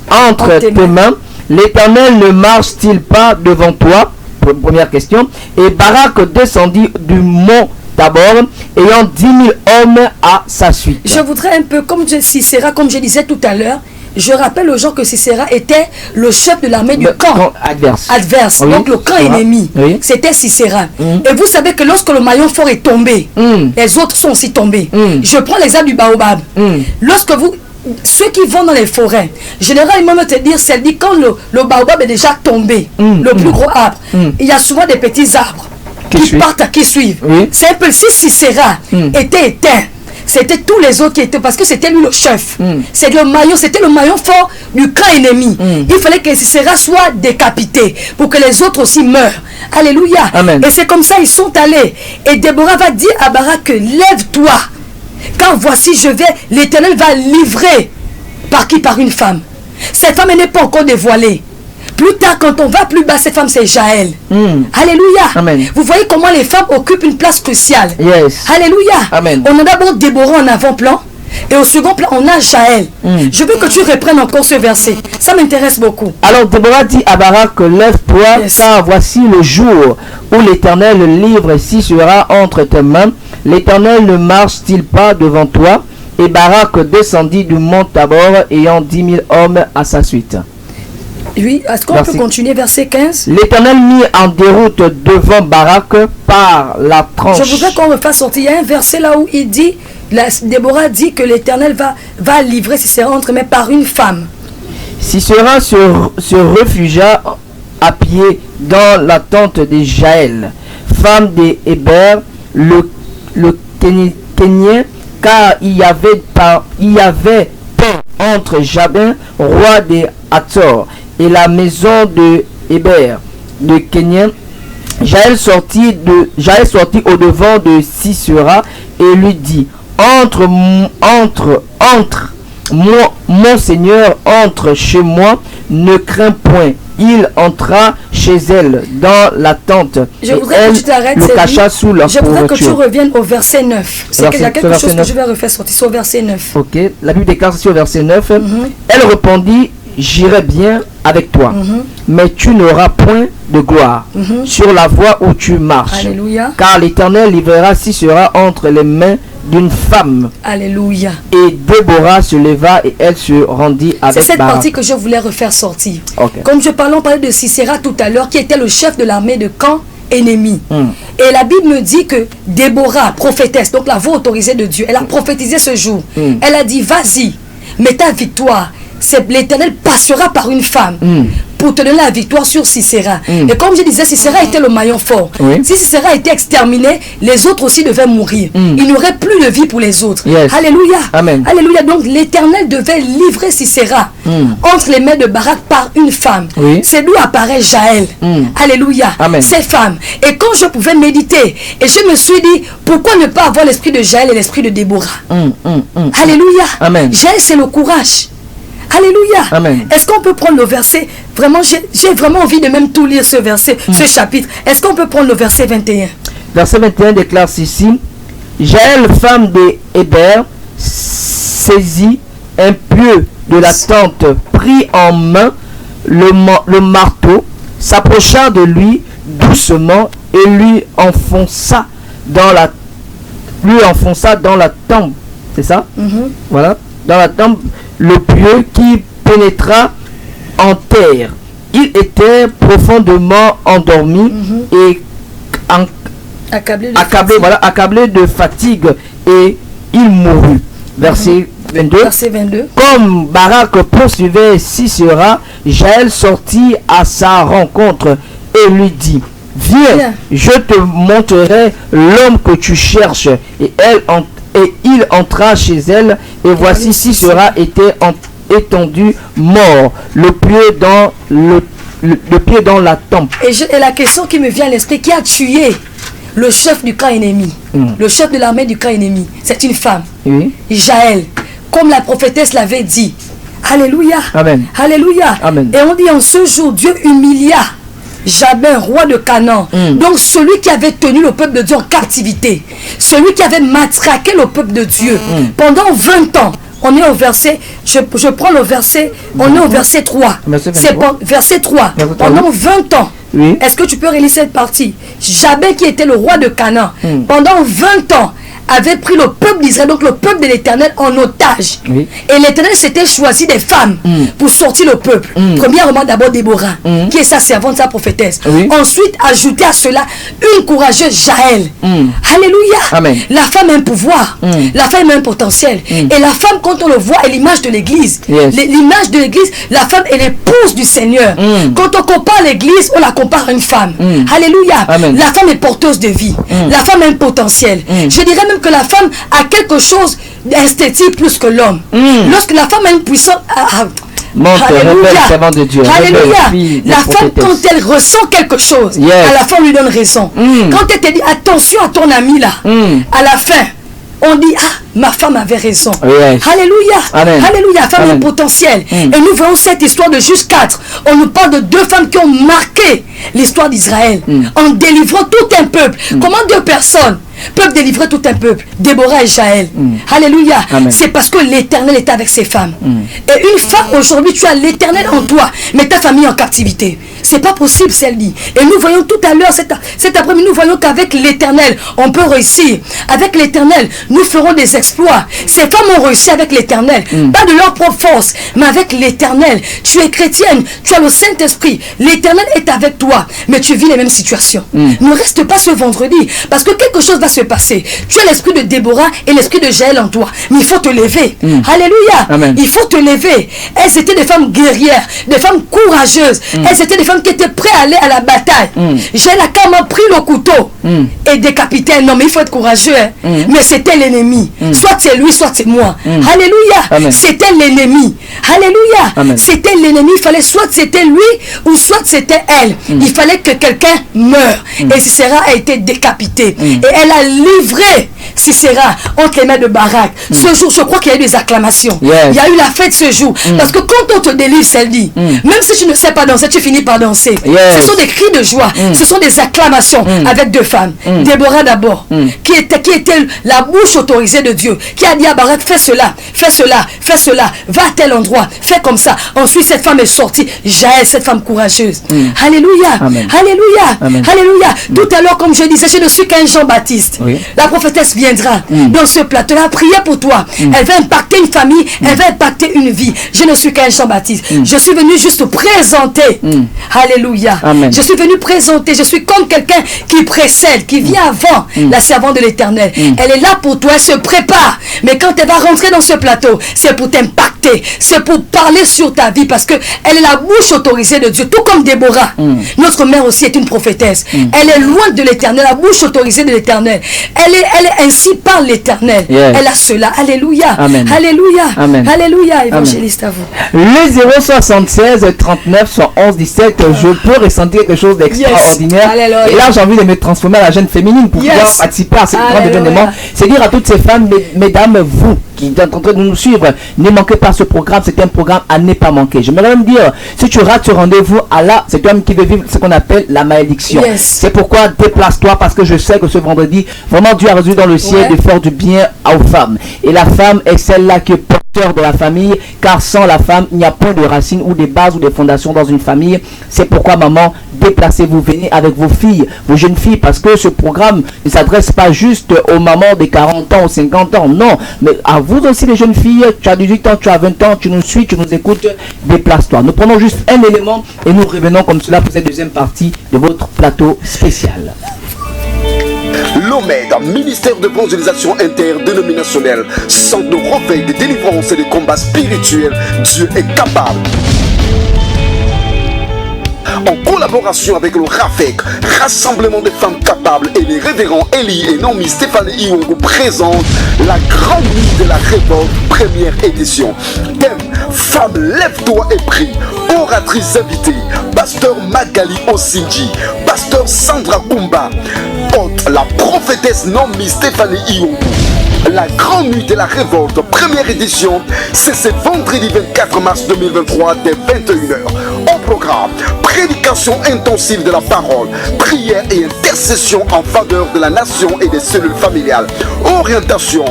entre tes mains. L'Éternel ne marche-t-il pas devant toi? Première question. Et Barak descendit du mont Tabor, ayant 10 000 hommes à sa suite. Je voudrais un peu, comme Sisera, comme je disais tout à l'heure, je rappelle aux gens que Sisera était le chef de l'armée du camp adverse. Donc le camp ennemi, c'était Sisera. Et vous savez que lorsque le maillon fort est tombé, les autres sont aussi tombés. Je prends l'exemple du baobab. Lorsque ceux qui vont dans les forêts, généralement, te dire, c'est dit quand le baobab est déjà tombé, le plus gros arbre, il y a souvent des petits arbres qui partent, qui suivent. C'est un peu si Sisera était éteint, c'était tous les autres qui étaient, parce que c'était lui le chef. C'était le maillon fort du camp ennemi. Il fallait que Sisera soit décapité pour que les autres aussi meurent. Alléluia. Amen. Et c'est comme ça ils sont allés. Et Déborah va dire à Barak que lève-toi, car voici l'Éternel va livrer par qui? Par une femme. Cette femme n'est pas encore dévoilée. Plus tard, quand on va plus bas, cette femme, c'est Jaël. Alléluia. Amen. Vous voyez comment les femmes occupent une place cruciale. Alléluia. Amen. On a d'abord Déborah en avant-plan. Et au second plan, on a Jaël. Je veux que tu reprennes encore ce verset. Ça m'intéresse beaucoup. Alors Déborah dit à Barak, lève-toi, car voici le jour où l'Éternel livre Sisera entre tes mains. L'Éternel ne marche-t-il pas devant toi? Et Barak descendit du mont Tabor, ayant 10 000 hommes à sa suite. Oui, est-ce qu'on peut continuer verset 15? L'Éternel mit en déroute devant Barak par la tranche. Je voudrais qu'on me fasse sortir. Il y a un verset là où il dit, Déborah dit que l'Éternel va livrer Sisera entre mais par une femme. Sisera se réfugia à pied dans la tente de Jaël, femme des Hébert, le Kénien, car il y avait paix entre Jabin, roi des Hatzor, et la maison de Hébert, de Kénien. Jaël sortit au devant de Sisera et lui dit, entre mon Seigneur, entre chez moi, ne crains point. Il entra chez elle dans la tente. Je voudrais que tu t'arrêtes. Le cacha sous la Je voudrais que tu reviennes au verset 9. C'est qu'il y a quelque chose que je vais refaire sortir sur verset 9. Ok, la Bible déclare sur verset 9. Elle répondit, j'irai bien avec toi, mais tu n'auras point de gloire sur la voie où tu marches. Alléluia. Car l'Éternel livrera Sisera entre les mains d'une femme. Alléluia. Et Déborah se leva et elle se rendit avec Barak. C'est cette partie que je voulais refaire sortir. Comme on parlait de Sisera tout à l'heure, qui était le chef de l'armée de camp ennemi. Et la Bible me dit que Déborah, prophétesse, donc la voix autorisée de Dieu, elle a prophétisé ce jour. Elle a dit, vas-y, mais ta victoire, l'Éternel passera par une femme pour te donner la victoire sur Sisera. Et comme je disais, Sisera était le maillon fort. Si Sisera était exterminé, les autres aussi devaient mourir. Il n'y aurait plus de vie pour les autres. Alléluia. Amen. Alléluia. Donc l'Éternel devait livrer Sisera entre les mains de Barak par une femme. C'est d'où apparaît Jaël. Alléluia. Cette femme. Et quand je pouvais méditer, et je me suis dit, pourquoi ne pas avoir l'esprit de Jaël et l'esprit de Déborah? Alléluia. Jaël, c'est le courage. Alléluia. Est-ce qu'on peut prendre le verset? Vraiment, j'ai vraiment envie de même tout lire ce verset, ce chapitre. Est-ce qu'on peut prendre le verset 21? Verset 21 déclare ceci. Jaël, femme des Hébert, saisit un pieu de la tente, prit en main le marteau, s'approcha de lui, doucement et lui enfonça dans la tombe. C'est ça? Voilà. Dans la tombe, le pieu qui pénétra en terre. Il était profondément endormi et accablé de fatigue et il mourut. Verset 22. Comme Barak poursuivait Sisera, Jaël sortit à sa rencontre et lui dit: Viens, je te montrerai l'homme que tu cherches. Et il entra chez elle, et voici Sisera était étendu, mort, le pied dans la tombe. Et la question qui me vient à l'esprit, qui a tué le chef du camp ennemi, le chef de l'armée du camp ennemi, c'est une femme, Jaël, comme la prophétesse l'avait dit. Alléluia. Amen. Alléluia. Amen. Et on dit en ce jour, Dieu humilia Jabin, roi de Canaan. Donc celui qui avait tenu le peuple de Dieu en captivité, celui qui avait matraqué le peuple de Dieu pendant 20 ans. On est au verset, je prends le verset, on est au verset 3. C'est verset 3. Pendant 20 ans. Est-ce que tu peux relire cette partie? Jabin, qui était le roi de Canaan, pendant 20 ans, avait pris le peuple d'Israël, donc le peuple de l'Éternel, en otage. Et l'Éternel s'était choisi des femmes pour sortir le peuple. Premièrement, d'abord Déborah, qui est sa servante, sa prophétesse. Ensuite, ajouter à cela une courageuse Jaël. Alléluia. Amen. La femme a un pouvoir, la femme a un potentiel. Et la femme, quand on le voit, est l'image de l'Église. L'image de l'Église, la femme est l'épouse du Seigneur. Quand on compare l'Église, on la compare à une femme. Alléluia. Amen. La femme est porteuse de vie. La femme a un potentiel. Je dirais même que la femme a quelque chose d'esthétique plus que l'homme. Lorsque la femme a une puissance... Alléluia. De Dieu. Alléluia. La femme, quand elle ressent quelque chose, à la fin on lui donne raison. Quand elle te dit attention à ton ami là, à la fin on dit ma femme avait raison. Alléluia. Amen. Alléluia. Femme est potentielle. Et nous voyons cette histoire de Juge 4. On nous parle de deux femmes qui ont marqué l'histoire d'Israël en délivrant tout un peuple. Comment deux personnes peuvent délivrer tout un peuple? Déborah et Jaël. Alléluia. C'est parce que l'Éternel est avec ces femmes. Et une femme, aujourd'hui, tu as l'Éternel en toi, mais ta famille en captivité. C'est pas possible, celle dit. Et nous voyons tout à l'heure, cet après-midi, nous voyons qu'avec l'Éternel, on peut réussir. Avec l'Éternel, nous ferons des exploits. Ces femmes ont réussi avec l'Éternel. Pas de leur propre force, mais avec l'Éternel. Tu es chrétienne, tu as le Saint-Esprit. L'Éternel est avec toi, mais tu vis les mêmes situations. Ne reste pas ce vendredi, parce que quelque chose va se passer. Tu as l'esprit de Déborah et l'esprit de Jaël en toi, mais il faut te lever. Alléluia. Amen. Il faut te lever. Elles étaient des femmes guerrières, des femmes courageuses. Elles étaient des femmes qui étaient prêtes à aller à la bataille. Jaël a carrément pris le couteau et décapité un homme. Il faut être courageux, mais c'était l'ennemi. Soit c'est lui, soit c'est moi. Alléluia. C'était l'ennemi. Alléluia. C'était l'ennemi. Il fallait soit c'était lui ou soit c'était elle. Il fallait que quelqu'un meure. Et Sisera a été décapité. Et elle a livré Sisera entre les mains de Barak. Ce jour, je crois qu'il y a eu des acclamations. Il y a eu la fête ce jour. Parce que quand on te délivre, elle dit, même si tu ne sais pas danser, tu finis par danser. Ce sont des cris de joie. Ce sont des acclamations avec deux femmes. Déborah d'abord, qui était la bouche autorisée de Dieu, qui a dit à Barak, fais cela, fais cela, fais cela, va à tel endroit, fais comme ça. Ensuite, cette femme est sortie. Jaël, cette femme courageuse. Alléluia. Alléluia. Alléluia. Tout à l'heure, comme je disais, je ne suis qu'un Jean-Baptiste. La prophétesse viendra dans ce plateau. Elle a prié pour toi. Elle va impacter une famille. Elle va impacter une vie. Je ne suis qu'un Jean-Baptiste. Je suis venu juste présenter. Alléluia. Je suis venu présenter. Je suis comme quelqu'un qui précède, qui vient avant la servante de l'Éternel. Elle est là pour toi. Elle se prépare. Mais quand elle va rentrer dans ce plateau, c'est pour t'impacter. C'est pour parler sur ta vie. Parce qu'elle est la bouche autorisée de Dieu. Tout comme Déborah. Notre mère aussi est une prophétesse. Elle est loin de l'Éternel. La bouche autorisée de l'Éternel. Elle est ainsi par l'Éternel. Elle a cela. Alléluia. Alléluia. Alléluia. Évangéliste à vous. Le 076 39 111 17. Je peux ressentir quelque chose d'extraordinaire. Et là, j'ai envie de me transformer à la jeune féminine pour pouvoir participer à ce grand événement. C'est dire à toutes ces femmes, mesdames, vous qui êtes en train de nous suivre, ne manquez pas ce programme. C'est un programme à ne pas manquer. Je voudrais même dire, si tu rates ce rendez-vous, Allah, c'est toi qui veut vivre ce qu'on appelle la malédiction. C'est pourquoi déplace-toi, parce que je sais que ce vendredi, vraiment Dieu a résolu dans le aussi de faire du bien aux femmes. Et la femme est celle-là qui est porteur de la famille, car sans la femme, il n'y a point de racines ou de bases ou de fondations dans une famille. C'est pourquoi, maman, déplacez-vous, venez avec vos filles, vos jeunes filles, parce que ce programme ne s'adresse pas juste aux mamans de 40 ans ou 50 ans, non, mais à vous aussi les jeunes filles, tu as 18 ans, tu as 20 ans, tu nous suis, tu nous écoutes, déplace-toi. Nous prenons juste un élément et nous revenons comme cela pour cette deuxième partie de votre plateau spécial. L'OMED, ministère de évangélisation interdénominationnelle, centre de reveil, de délivrance et de combats spirituels, Dieu est capable. En collaboration avec le RAFEC, Rassemblement des femmes capables, et les révérends Elie et Naomi Stéphanie Iwongo présentent la grande nuit de la révolte, première édition. Thème, femme, lève-toi et prie. Oratrice invitée, pasteur Magali Osinji, pasteur Sandra Kumba, hôte, la prophétesse Naomi Stéphanie Iwongo. La grande nuit de la révolte, première édition, c'est ce vendredi 24 mars 2023 dès 21h. Au programme, prédication intensive de la parole, prière et intercession en faveur de la nation et des cellules familiales. Orientation,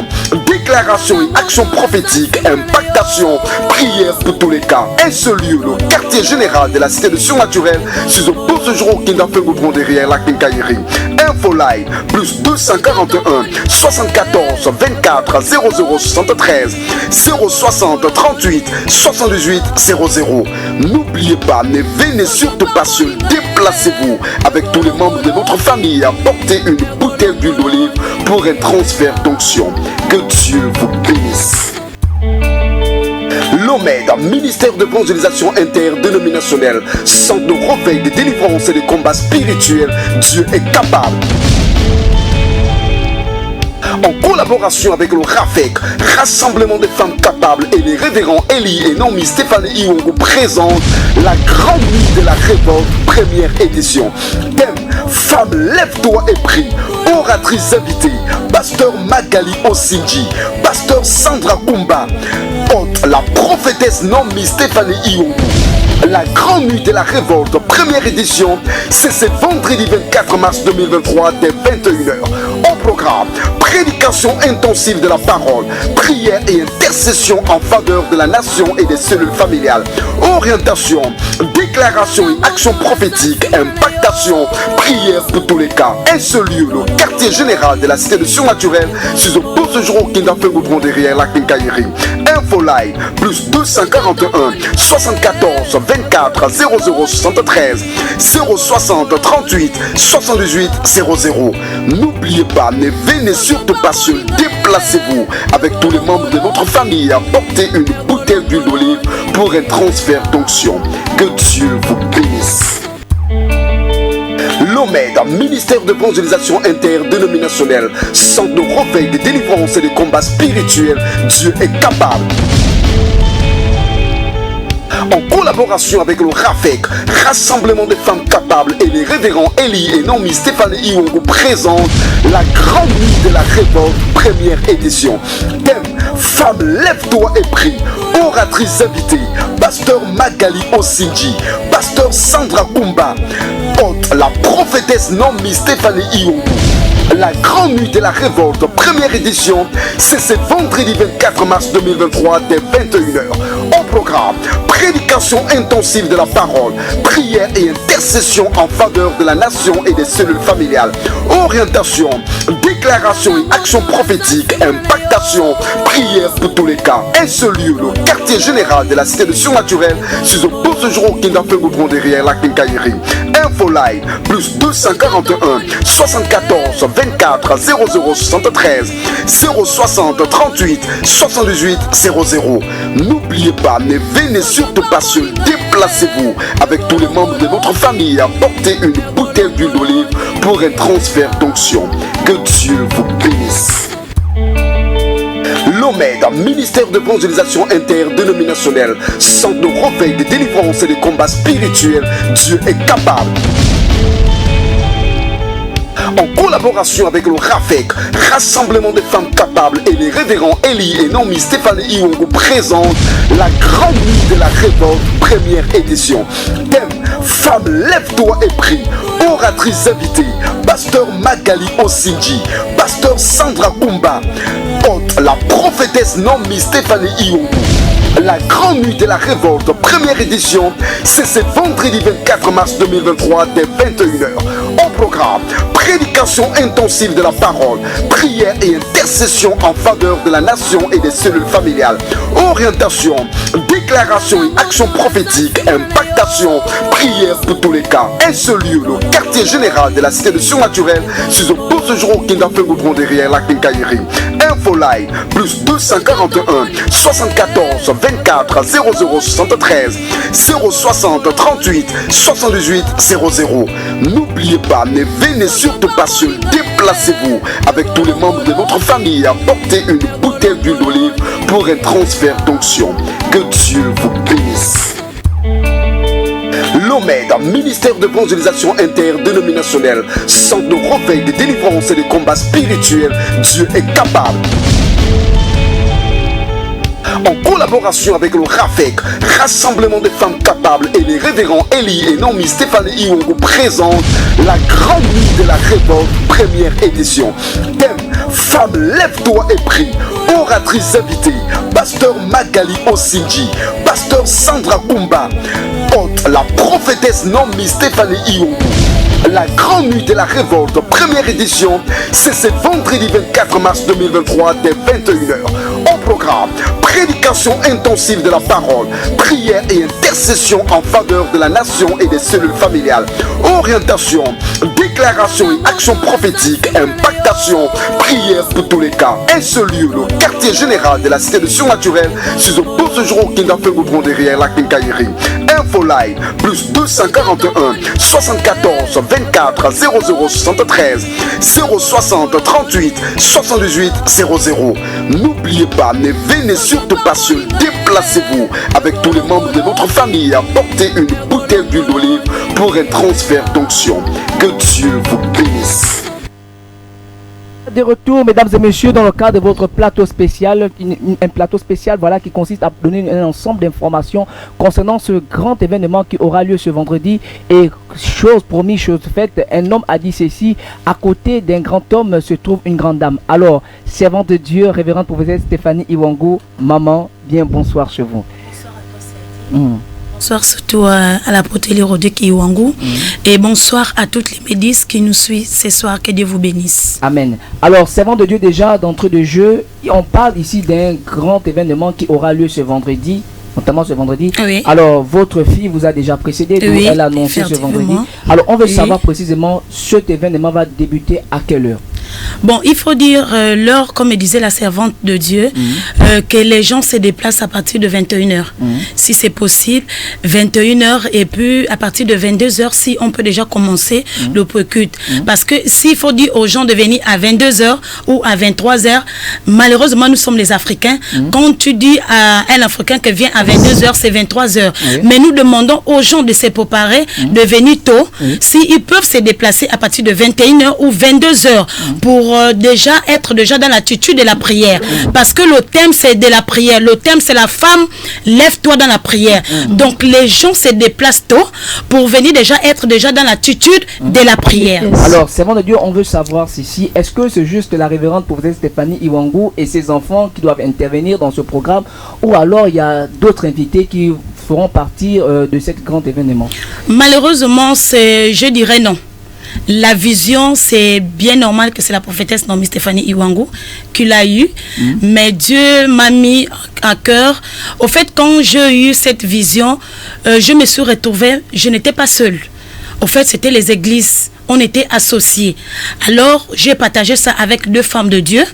déclaration et action prophétique, impactation, prière pour tous les cas. Un seul lieu, le quartier général de la cité de surnaturel, sur le beau séjour au Kindafen derrière la Kinkaïri. Info line, plus 241 74 24 0073 060 38 78 00. N'oubliez pas, ne venez surtout pas seul, déplacez-vous avec tous les membres de votre famille, apportez une bouteille d'huile d'olive pour un transfert d'onction. Que Dieu vous bénisse. L'OMED, ministère de évangélisation interdénominationnelle, centre de reveil, de délivrance et de combats spirituels, Dieu est capable. En collaboration avec le RAFEC, Rassemblement des femmes capables, et les révérends Elie et Naomi Stéphanie Iwongo présentent la grande nuit de la révolte, première édition. Thème, femme, lève-toi et prie. Oratrice invitée, pasteur Magali Osinji, pasteur Sandra Kumba, hôte, la prophétesse Naomi Stéphanie Iwongo. La grande nuit de la révolte, première édition, c'est ce vendredi 24 mars 2023 dès 21h. Au programme, prédication intensive de la parole, prière et intercession en faveur de la nation et des cellules familiales. Orientation, déclaration et action prophétique, impactation, prière pour tous les cas. Un seul lieu, le quartier général de la cité de surnaturel, sur le beau séjour au Kindafen derrière la Kinkaïri. Info line, plus 241 74 24 0073 060 38 78 00. N'oubliez pas, ne venez surtout pas seul, déplacez-vous avec tous les membres de votre famille, apportez une bouteille d'huile d'olive pour un transfert d'onction. Que Dieu vous bénisse. L'OMED, ministère de évangélisation interdénominationnelle, centre de reveil, de délivrance et de combats spirituels, Dieu est capable. En collaboration avec le RAFEC, Rassemblement des femmes capables, et les révérends Elie et Naomi Stéphanie Iwongo présentent la grande nuit de la révolte, première édition. Thème, femme, lève-toi et prie. Oratrice invitée, pasteur Magali Osinji, pasteur Sandra Kumba, hôte, la prophétesse Naomi Stéphanie Iwongo. La grande nuit de la révolte, première édition, c'est ce vendredi 24 mars 2023 dès 21h. Au programme, prédication intensive de la parole, prière et intercession en faveur de la nation et des cellules familiales. Orientation, déclaration et action prophétique, impactation, prière pour tous les cas. Un seul lieu, le quartier général de la cité de surnaturel, sur le beau séjour au Kindafen derrière la Kinkaïri. Info line, plus 241 74 24 0073 060 38 78 00. N'oubliez pas, ne venez surtout pas seul, déplacez-vous avec tous les membres de votre famille, apportez une bouteille d'huile d'olive pour un transfert d'onction. Que Dieu vous bénisse. L'OMED, ministère de évangélisation interdénominationnelle, centre de reveil, de délivrance et de combats spirituels, Dieu est capable. En collaboration avec le RAFEC, Rassemblement des femmes capables, et les révérends Elie et Naomi Stéphanie Iwongo présentent la grande nuit de la révolte, première édition. Thème, femme, lève-toi et prie. Oratrice invitée, Pasteur Magali Osinji, Pasteur Sandra Kumba, Hôte, la prophétesse nommée Stéphanie Iwongo. La grande nuit de la révolte, première édition, c'est ce vendredi 24 mars 2023 dès 21h. Au programme, prédication intensive de la parole, prière et intercession en faveur de la nation et des cellules familiales. Orientation, déclaration et action prophétique, impactation, prière pour tous les cas. Un seul lieu, le quartier général de la cité de surnaturel, sur le beau séjour au Kinda-Fengoudron derrière la Kinkaïri. Info live, plus 241 74 24 0073 060 38 78 00. N'oubliez pas, ne venez surtout pas seul, déplacez-vous avec tous les membres de votre famille, apportez une bouteille d'huile d'olive pour un transfert d'onction. Que Dieu vous bénisse. L'OMED, ministère de évangélisation interdénominationnelle, centre de réveil, de délivrance et de combats spirituels, Dieu est capable. En collaboration avec le RAFEC, Rassemblement des femmes capables, et les révérends Elie et Nomi Stéphanie Iwongo présentent la grande nuit de la révolte, première édition. Thème, femme, lève-toi et prie. Oratrice invitée, Pasteur Magali Osinji, Pasteur Sandra Kumba, Hôte, la prophétesse nommée Stéphanie Iwongo. La grande nuit de la révolte, première édition, c'est ce vendredi 24 mars 2023 dès 21h. Au programme, prédication intensive de la parole, prière et intercession en faveur de la nation et des cellules familiales. Orientation, déclaration et action prophétique, impactation, prière pour tous les cas. Un seul lieu, le quartier général de la cité de surnaturel, sur le beau séjour au Kinda-Fengoudron derrière la Kinkaïri. Info live, plus 241 74 24 0073 060 38 78 00. N'oubliez pas, ne venez surtout pas seul, déplacez-vous avec tous les membres de votre famille, apportez une bouteille d'huile d'olive pour un transfert d'onction. Que Dieu vous bénisse. De retour, mesdames et messieurs, dans le cadre de votre plateau spécial, un plateau spécial, voilà, qui consiste à donner un ensemble d'informations concernant ce grand événement qui aura lieu ce vendredi. Et chose promise, chose faite, un homme a dit ceci: à côté d'un grand homme se trouve une grande dame. Alors, servante de Dieu, révérende prophétesse Stéphanie Iwongo, maman, bien bonsoir chez vous. Bonsoir à toi, bonsoir surtout à la protélée Rodek Iwongo. Et bonsoir à toutes les médis qui nous suivent ce soir. Que Dieu vous bénisse. Amen. Alors, servant de Dieu, déjà d'entrée de jeu, on parle ici d'un grand événement qui aura lieu ce vendredi, notamment ce vendredi. Oui. Alors, votre fille vous a déjà précédé, oui, elle a annoncé ce vendredi. Alors, on veut savoir précisément, cet événement va débuter à quelle heure? Bon, il faut dire l'heure, comme disait la servante de Dieu, que les gens se déplacent à partir de 21h. Si c'est possible, 21h et puis à partir de 22h, si on peut déjà commencer le préculte. Parce que s'il faut dire aux gens de venir à 22h ou à 23h, malheureusement, nous sommes les Africains. Quand tu dis à un Africain qui vient à 22h, c'est 23h. Mais nous demandons aux gens de se préparer, de venir tôt. S'ils peuvent se déplacer à partir de 21h ou 22h, pour déjà être déjà dans l'attitude de la prière. Parce que le thème, c'est de la prière. Le thème, c'est la femme, lève-toi dans la prière. Donc, les gens se déplacent tôt pour venir déjà être déjà dans l'attitude de la prière. Alors, servant de Dieu, on veut savoir ceci. Est-ce que c'est juste la révérende prophétesse Stéphanie Iwongo et ses enfants qui doivent intervenir dans ce programme, ou alors il y a d'autres invités qui feront partie de cet grand événement? Malheureusement, je dirais non. La vision, c'est bien normal que c'est la prophétesse nommée Stéphanie Iwongo qui l'a eu, mais Dieu m'a mis à cœur. Au fait, quand j'ai eu cette vision, je me suis retrouvée, je n'étais pas seule. Au fait, c'était les églises, on était associés. Alors, j'ai partagé ça avec deux femmes de Dieu.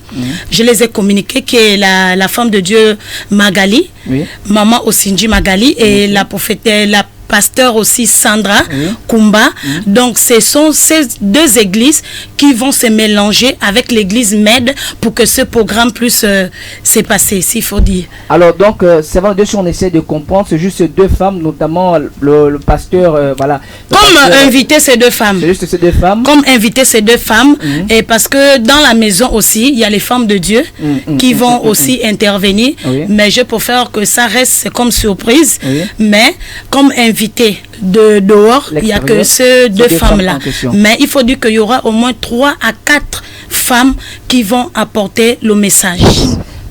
Je les ai communiquées, qui est la femme de Dieu Magali, maman Osinji Magali, et la prophétesse, la pasteur aussi Sandra Kumba. Donc ce sont ces deux églises qui vont se mélanger avec l'église MED pour que ce programme puisse se passer, s'il faut dire. Alors donc c'est vrai, si on essaie de comprendre, c'est juste ces deux femmes, notamment le pasteur, voilà. Comme inviter ces deux femmes. C'est juste ces deux femmes. Comme inviter ces deux femmes, et parce que dans la maison aussi, il y a les femmes de Dieu qui vont aussi intervenir, mais je préfère que ça reste comme surprise, mais comme invité invités de dehors, il n'y a que ces deux femmes-là. Mais il faut dire qu'il y aura au moins 3 à 4 femmes qui vont apporter le message.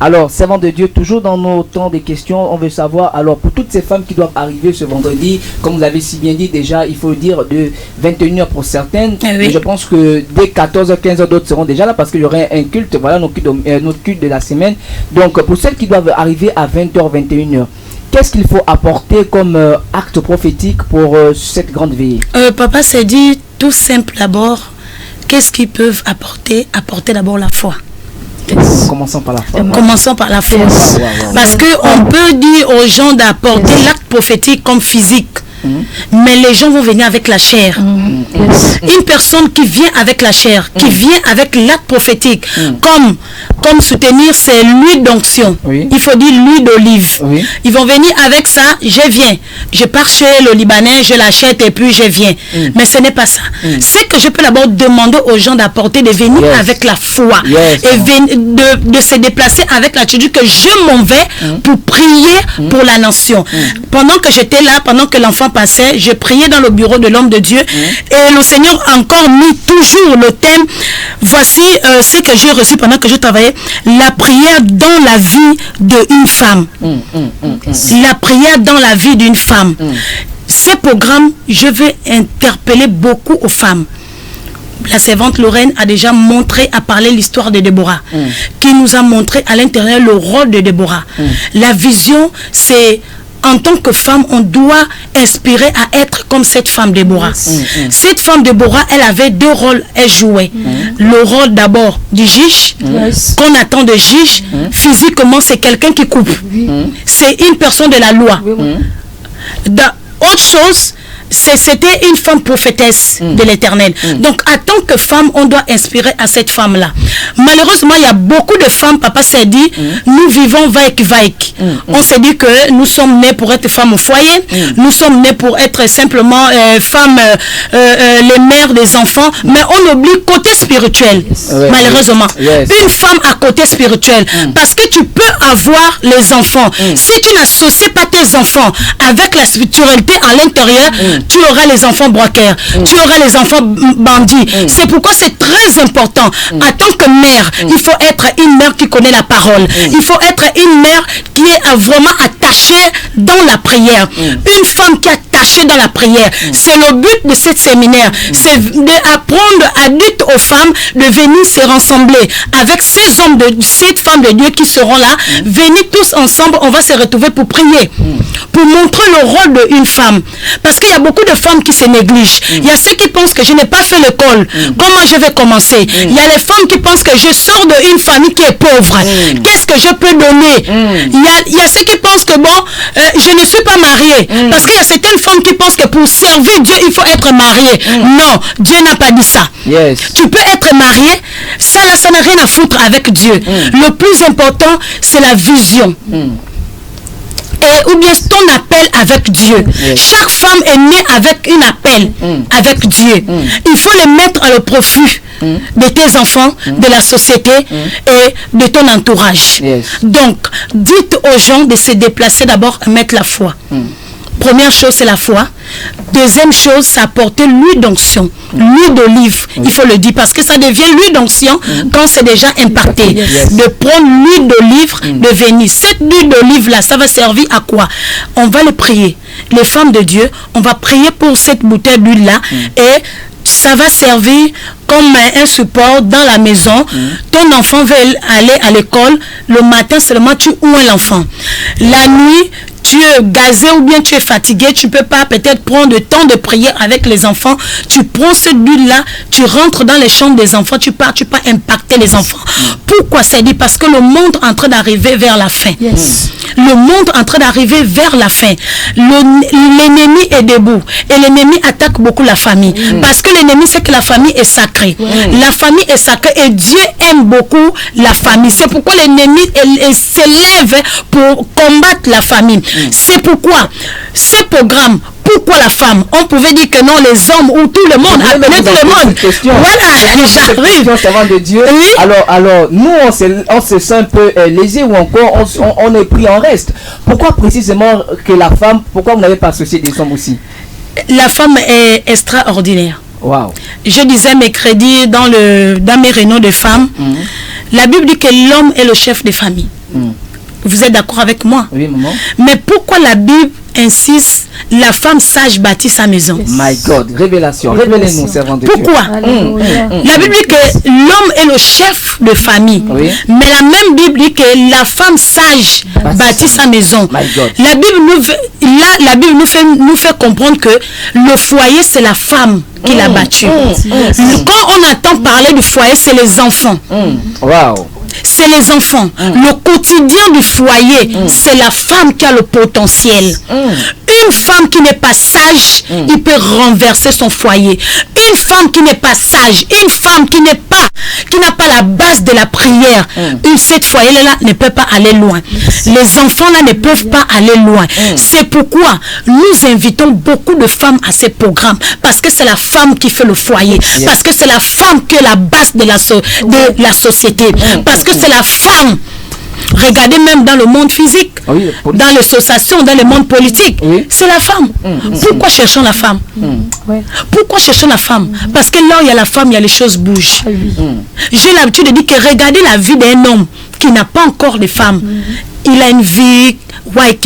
Alors, servant de Dieu, toujours dans nos temps de questions, on veut savoir, alors pour toutes ces femmes qui doivent arriver ce vendredi, comme vous avez si bien dit déjà, il faut dire de 21h pour certaines, mais je pense que dès 14h, 15h, d'autres seront déjà là parce qu'il y aurait un culte, voilà notre culte de la semaine. Donc, pour celles qui doivent arriver à 20h, 21h, qu'est-ce qu'il faut apporter comme acte prophétique pour cette grande veillée? Papa s'est dit tout simple d'abord, qu'est-ce qu'ils peuvent apporter? Apporter d'abord la foi. Commençons par la foi. Commençons par la foi. Parce qu'on peut dire aux gens d'apporter l'acte prophétique comme physique. Mais les gens vont venir avec la chair. Une personne qui vient avec la chair, qui vient avec l'acte prophétique, comme soutenir, c'est l'huile d'onction. Il faut dire l'huile d'olive. Ils vont venir avec ça, je viens. Je pars chez le Libanais, je l'achète et puis je viens. Mais ce n'est pas ça. C'est que je peux d'abord demander aux gens d'apporter, de venir avec la foi. Et de se déplacer avec l'attitude que je m'en vais pour prier pour la nation. Pendant que j'étais là, pendant que l'enfant passait, je priais dans le bureau de l'homme de Dieu et le Seigneur a encore mis toujours le thème. Voici ce que j'ai reçu pendant que je travaillais, la prière dans la vie d'une femme. La prière dans la vie d'une femme. Ces programmes, je vais interpeller beaucoup aux femmes. La servante Lorraine a déjà montré, a parlé l'histoire de Déborah, qui nous a montré à l'intérieur le rôle de Déborah. La vision, c'est en tant que femme, on doit inspirer à être comme cette femme Déborah. Cette femme Déborah, elle avait 2 rôles, elle jouait. Le rôle d'abord du juge, qu'on attend de juge. Physiquement, c'est quelqu'un qui coupe. C'est une personne de la loi. Autre chose, c'était une femme prophétesse de l'Éternel. Donc, en tant que femme, on doit inspirer à cette femme-là. Malheureusement, il y a beaucoup de femmes, papa s'est dit, nous vivons vaïk. On s'est dit que nous sommes nés pour être femmes au foyer, nous sommes nés pour être simplement femmes, les mères des enfants, mais on oublie côté spirituel, malheureusement. Une femme à côté spirituel, parce que tu peux avoir les enfants. Si tu n'associes pas tes enfants avec la spiritualité à l'intérieur, tu auras les enfants braqueurs, tu auras les enfants bandits. C'est pourquoi c'est très important. En tant que mère, il faut être une mère qui connaît la parole. Il faut être une mère qui est vraiment attachée dans la prière. Une femme qui est attachée dans la prière. C'est le but de cette séminaire. C'est d'apprendre adultes aux femmes de venir se rassembler avec ces hommes, ces femmes de Dieu qui seront là. Venez tous ensemble, on va se retrouver pour prier. Pour montrer le rôle d'une femme. Parce qu'il y a beaucoup de femmes qui se négligent. Il y a ceux qui pensent que je n'ai pas fait l'école. Comment je vais commencer? Il y a les femmes qui pensent que je sors d'une famille qui est pauvre. Qu'est-ce que je peux donner? Il y a ceux qui pensent que bon, je ne suis pas mariée. Parce qu'il y a certaines femmes qui pensent que pour servir Dieu, il faut être mariée. Non, Dieu n'a pas dit ça. Tu peux être mariée, ça n'a rien à foutre avec Dieu. Le plus important, c'est la vision. Ou bien ton appel avec Dieu. Chaque femme est née avec un appel avec Dieu. Il faut le mettre à le profit de tes enfants, de la société et de ton entourage. Donc, dites aux gens de se déplacer d'abord à mettre la foi. Première chose, c'est la foi. Deuxième chose, c'est apporter l'huile d'onction, l'huile d'olive. Il faut le dire parce que ça devient l'huile d'onction quand c'est déjà impacté. De prendre l'huile d'olive, de venir. Cette huile d'olive-là, ça va servir à quoi? On va le prier. Les femmes de Dieu, on va prier pour cette bouteille d'huile-là et ça va servir comme un support dans la maison. Ton enfant veut aller à l'école. Le matin seulement, tu ouins l'enfant. La nuit, tu es gazé ou bien tu es fatigué, tu ne peux pas peut-être prendre le temps de prier avec les enfants. Tu prends cette bulle-là, tu rentres dans les chambres des enfants, tu pars, tu peux impacter les enfants. Pourquoi c'est dit? Parce que le monde est en train d'arriver vers la fin. Le monde est en train d'arriver vers la fin. L'ennemi est debout et l'ennemi attaque beaucoup la famille. Parce que l'ennemi sait que la famille est sacrée. La famille est sacrée et Dieu aime beaucoup la famille. C'est pourquoi l'ennemi s'élève pour combattre la famille. C'est pourquoi ce programme, pour pourquoi la femme? On pouvait dire que non, les hommes ou tout le monde, appeler tout le monde. Voilà, j'arrive. De Dieu. Oui. Alors, nous, on se sent un peu léger ou encore on est pris en reste. Pourquoi précisément que la femme, pourquoi vous n'avez pas associé des hommes aussi? La femme est extraordinaire. Wow. Je disais mercredi dans mes réunions de femmes, la Bible dit que l'homme est le chef de famille. Vous êtes d'accord avec moi? Oui, maman. Mais pourquoi la Bible insiste, la femme sage bâtit sa maison? My God, révélation. Révélez-nous, servant de Dieu. Pourquoi? La Bible dit que l'homme est le chef de famille. Oui. Mais la même Bible dit que la femme sage bâtit sa maison. My God. La Bible nous fait comprendre que le foyer, c'est la femme qui l'a battu. Quand on entend parler du foyer, c'est les enfants. Wow. C'est les enfants. Le quotidien du foyer, c'est la femme qui a le potentiel. Une femme qui n'est pas sage, il peut renverser son foyer. Une femme qui n'est pas sage, une femme qui n'a pas la base de la prière, cette foyer-là ne peut pas aller loin. Les enfants-là ne peuvent pas aller loin. C'est pourquoi nous invitons beaucoup de femmes à ces programmes, parce que c'est la femme qui fait le foyer, parce que c'est la femme qui est la base de la société, parce que c'est la femme. Regardez même dans le monde physique, dans les associations, dans le monde politique, c'est la femme. Pourquoi cherchons la femme? Pourquoi cherchons la femme? Parce que là où il y a la femme, il y a les choses bougent. J'ai l'habitude de dire que regardez la vie d'un homme qui n'a pas encore de femme. Il a une vie white.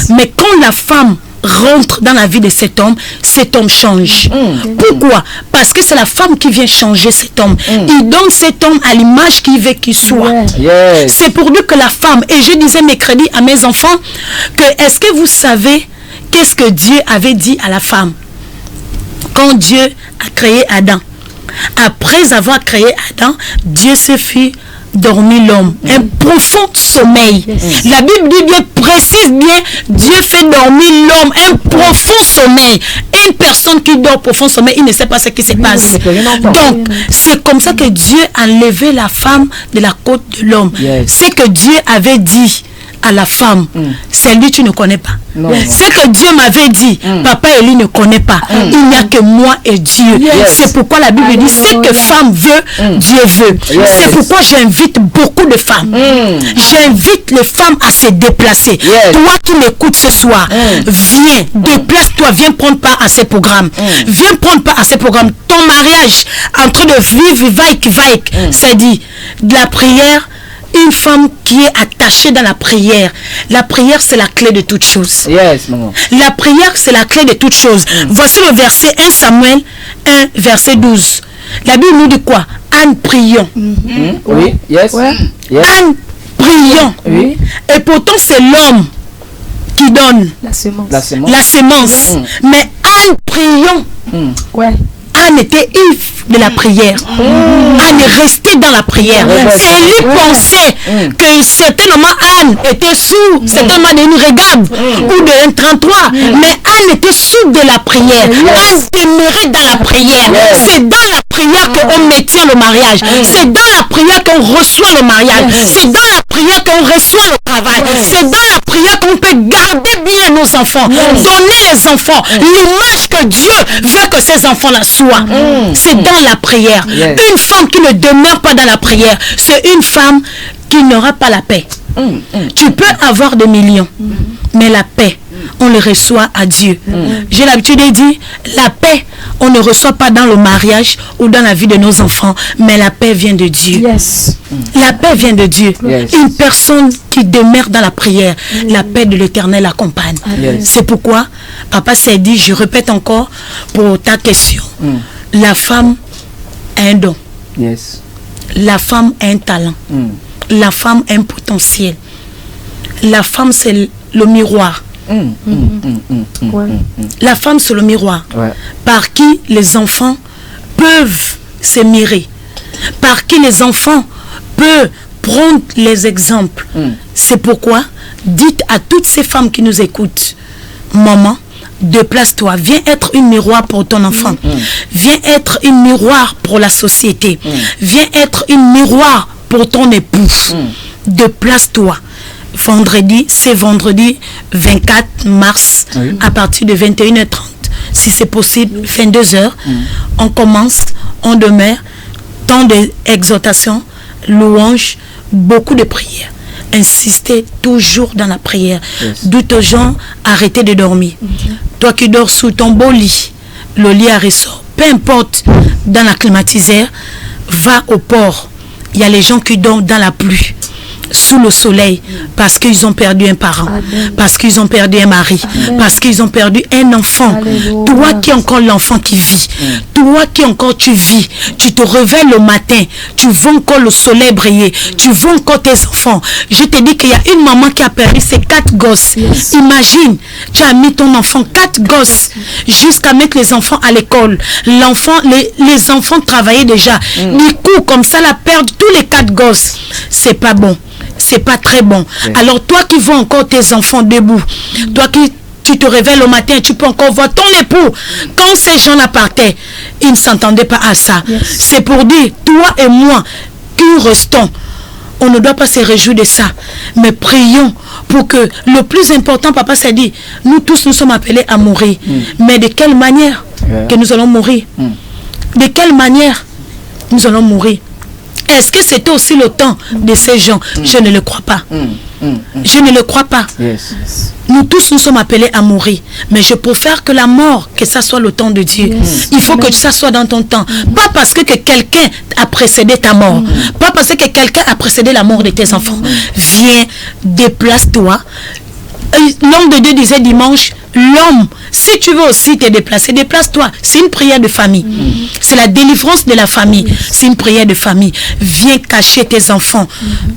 Mais quand la femme rentre dans la vie de cet homme change. Pourquoi? Parce que c'est la femme qui vient changer cet homme. Il donne cet homme à l'image qu'il veut qu'il soit. C'est pour dire que la femme, et je disais mercredi à mes enfants, que est-ce que vous savez qu'est-ce que Dieu avait dit à la femme quand Dieu a créé Adam? Après avoir créé Adam, Dieu se fit dormir l'homme, un profond sommeil. La Bible dit bien, précise bien, Dieu fait dormir l'homme, un profond sommeil. Une personne qui dort profond sommeil, il ne sait pas ce qui se passe. Donc, c'est comme ça que Dieu a enlevé la femme de la côte de l'homme. C'est que Dieu avait dit à la femme, c'est lui tu ne connais pas. C'est que Dieu m'avait dit, papa et lui ne connaît pas. Il n'y a que moi et Dieu. C'est pourquoi la Bible dit, c'est que femme veut, Dieu veut. C'est pourquoi j'invite beaucoup de femmes. J'invite les femmes à se déplacer. Toi qui m'écoutes ce soir, viens, déplace-toi, viens prendre part à ces programmes. Viens prendre part à ces programmes. Ton mariage, en train de vivre, c'est-à-dire de la prière. Une femme qui est attachée dans la prière c'est la clé de toute chose. La prière c'est la clé de toute chose. Voici le verset 1 Samuel 1 verset 12. La Bible nous dit quoi? Anne prions. Anne prions. Et pourtant c'est l'homme qui donne la semence. Mais Anne prions. Anne était Yves de la prière. Anne est restée dans la prière. C'est lui pensait que certainement Anne était sous certainement d'une regable ou d'un 33. Mais Anne était sous de la prière. Anne demeurait dans la prière. C'est dans la prière qu'on maintient le mariage. C'est dans la prière qu'on reçoit le mariage. C'est dans la prière qu'on reçoit le travail. C'est dans la prière qu'on peut garder bien nos enfants. Donner les enfants l'image que Dieu veut que ces enfants-là soient. C'est dans la prière. Une femme qui ne demeure pas dans la prière, c'est une femme qui n'aura pas la paix. Tu peux avoir des millions, mais la paix, on le reçoit à Dieu. J'ai l'habitude de dire, la paix, on ne reçoit pas dans le mariage ou dans la vie de nos enfants, mais la paix vient de Dieu. La paix vient de Dieu. Une personne qui demeure dans la prière, la paix de l'Éternel l'accompagne. C'est pourquoi, papa s'est dit, je répète encore pour ta question, la femme a un don. La femme a un talent. La femme a un potentiel. La femme, c'est le miroir. La femme, c'est le miroir par qui les enfants peuvent se mirer, par qui les enfants peuvent prendre les exemples. C'est pourquoi dites à toutes ces femmes qui nous écoutent, maman, déplace-toi, viens être une miroir pour ton enfant, viens être une miroir pour la société, viens être une miroir pour ton époux. Déplace-toi, c'est vendredi 24 mars à partir de 21h30. Si c'est possible, 22h, on commence, on demeure, temps d'exhortation, louange, beaucoup de prières. Insistez toujours dans la prière. Dites aux gens, arrêtez de dormir. Toi qui dors sous ton beau lit, le lit à ressort, peu importe, dans la climatiseur, va au port. Il y a les gens qui dorment dans la pluie, sous le soleil, parce qu'ils ont perdu un parent, parce qu'ils ont perdu un mari, parce qu'ils ont perdu un enfant. Toi qui es encore l'enfant qui vit, toi qui encore tu vis, tu te réveilles le matin, tu vois encore le soleil briller, tu vois encore tes enfants. Je te dis qu'il y a une maman qui a perdu ses 4 gosses. Imagine, tu as mis ton enfant 4 gosses jusqu'à mettre les enfants à l'école. Les enfants travaillaient déjà. Du coup, comme ça, la perdre tous les 4 gosses, c'est pas bon. C'est pas très bon. Alors toi qui vois encore tes enfants debout, toi qui tu te réveilles le matin, tu peux encore voir ton époux. Quand ces gens-là partaient, ils ne s'entendaient pas à ça. C'est pour dire, toi et moi, qui restons, on ne doit pas se réjouir de ça. Mais prions pour que le plus important, papa s'est dit, nous tous nous sommes appelés à mourir. Mais de quelle manière que nous allons mourir? De quelle manière nous allons mourir? Est-ce que c'était aussi le temps de ces gens? Je ne le crois pas. Je ne le crois pas. Nous tous nous sommes appelés à mourir. Mais je préfère que la mort, que ça soit le temps de Dieu. Il faut que ça soit dans ton temps. Pas parce que quelqu'un a précédé ta mort. Pas parce que quelqu'un a précédé la mort de tes enfants. Viens, déplace-toi. L'homme de Dieu disait dimanche, l'homme, si tu veux aussi te déplacer, déplace-toi. C'est une prière de famille. C'est la délivrance de la famille. C'est une prière de famille. Viens cacher tes enfants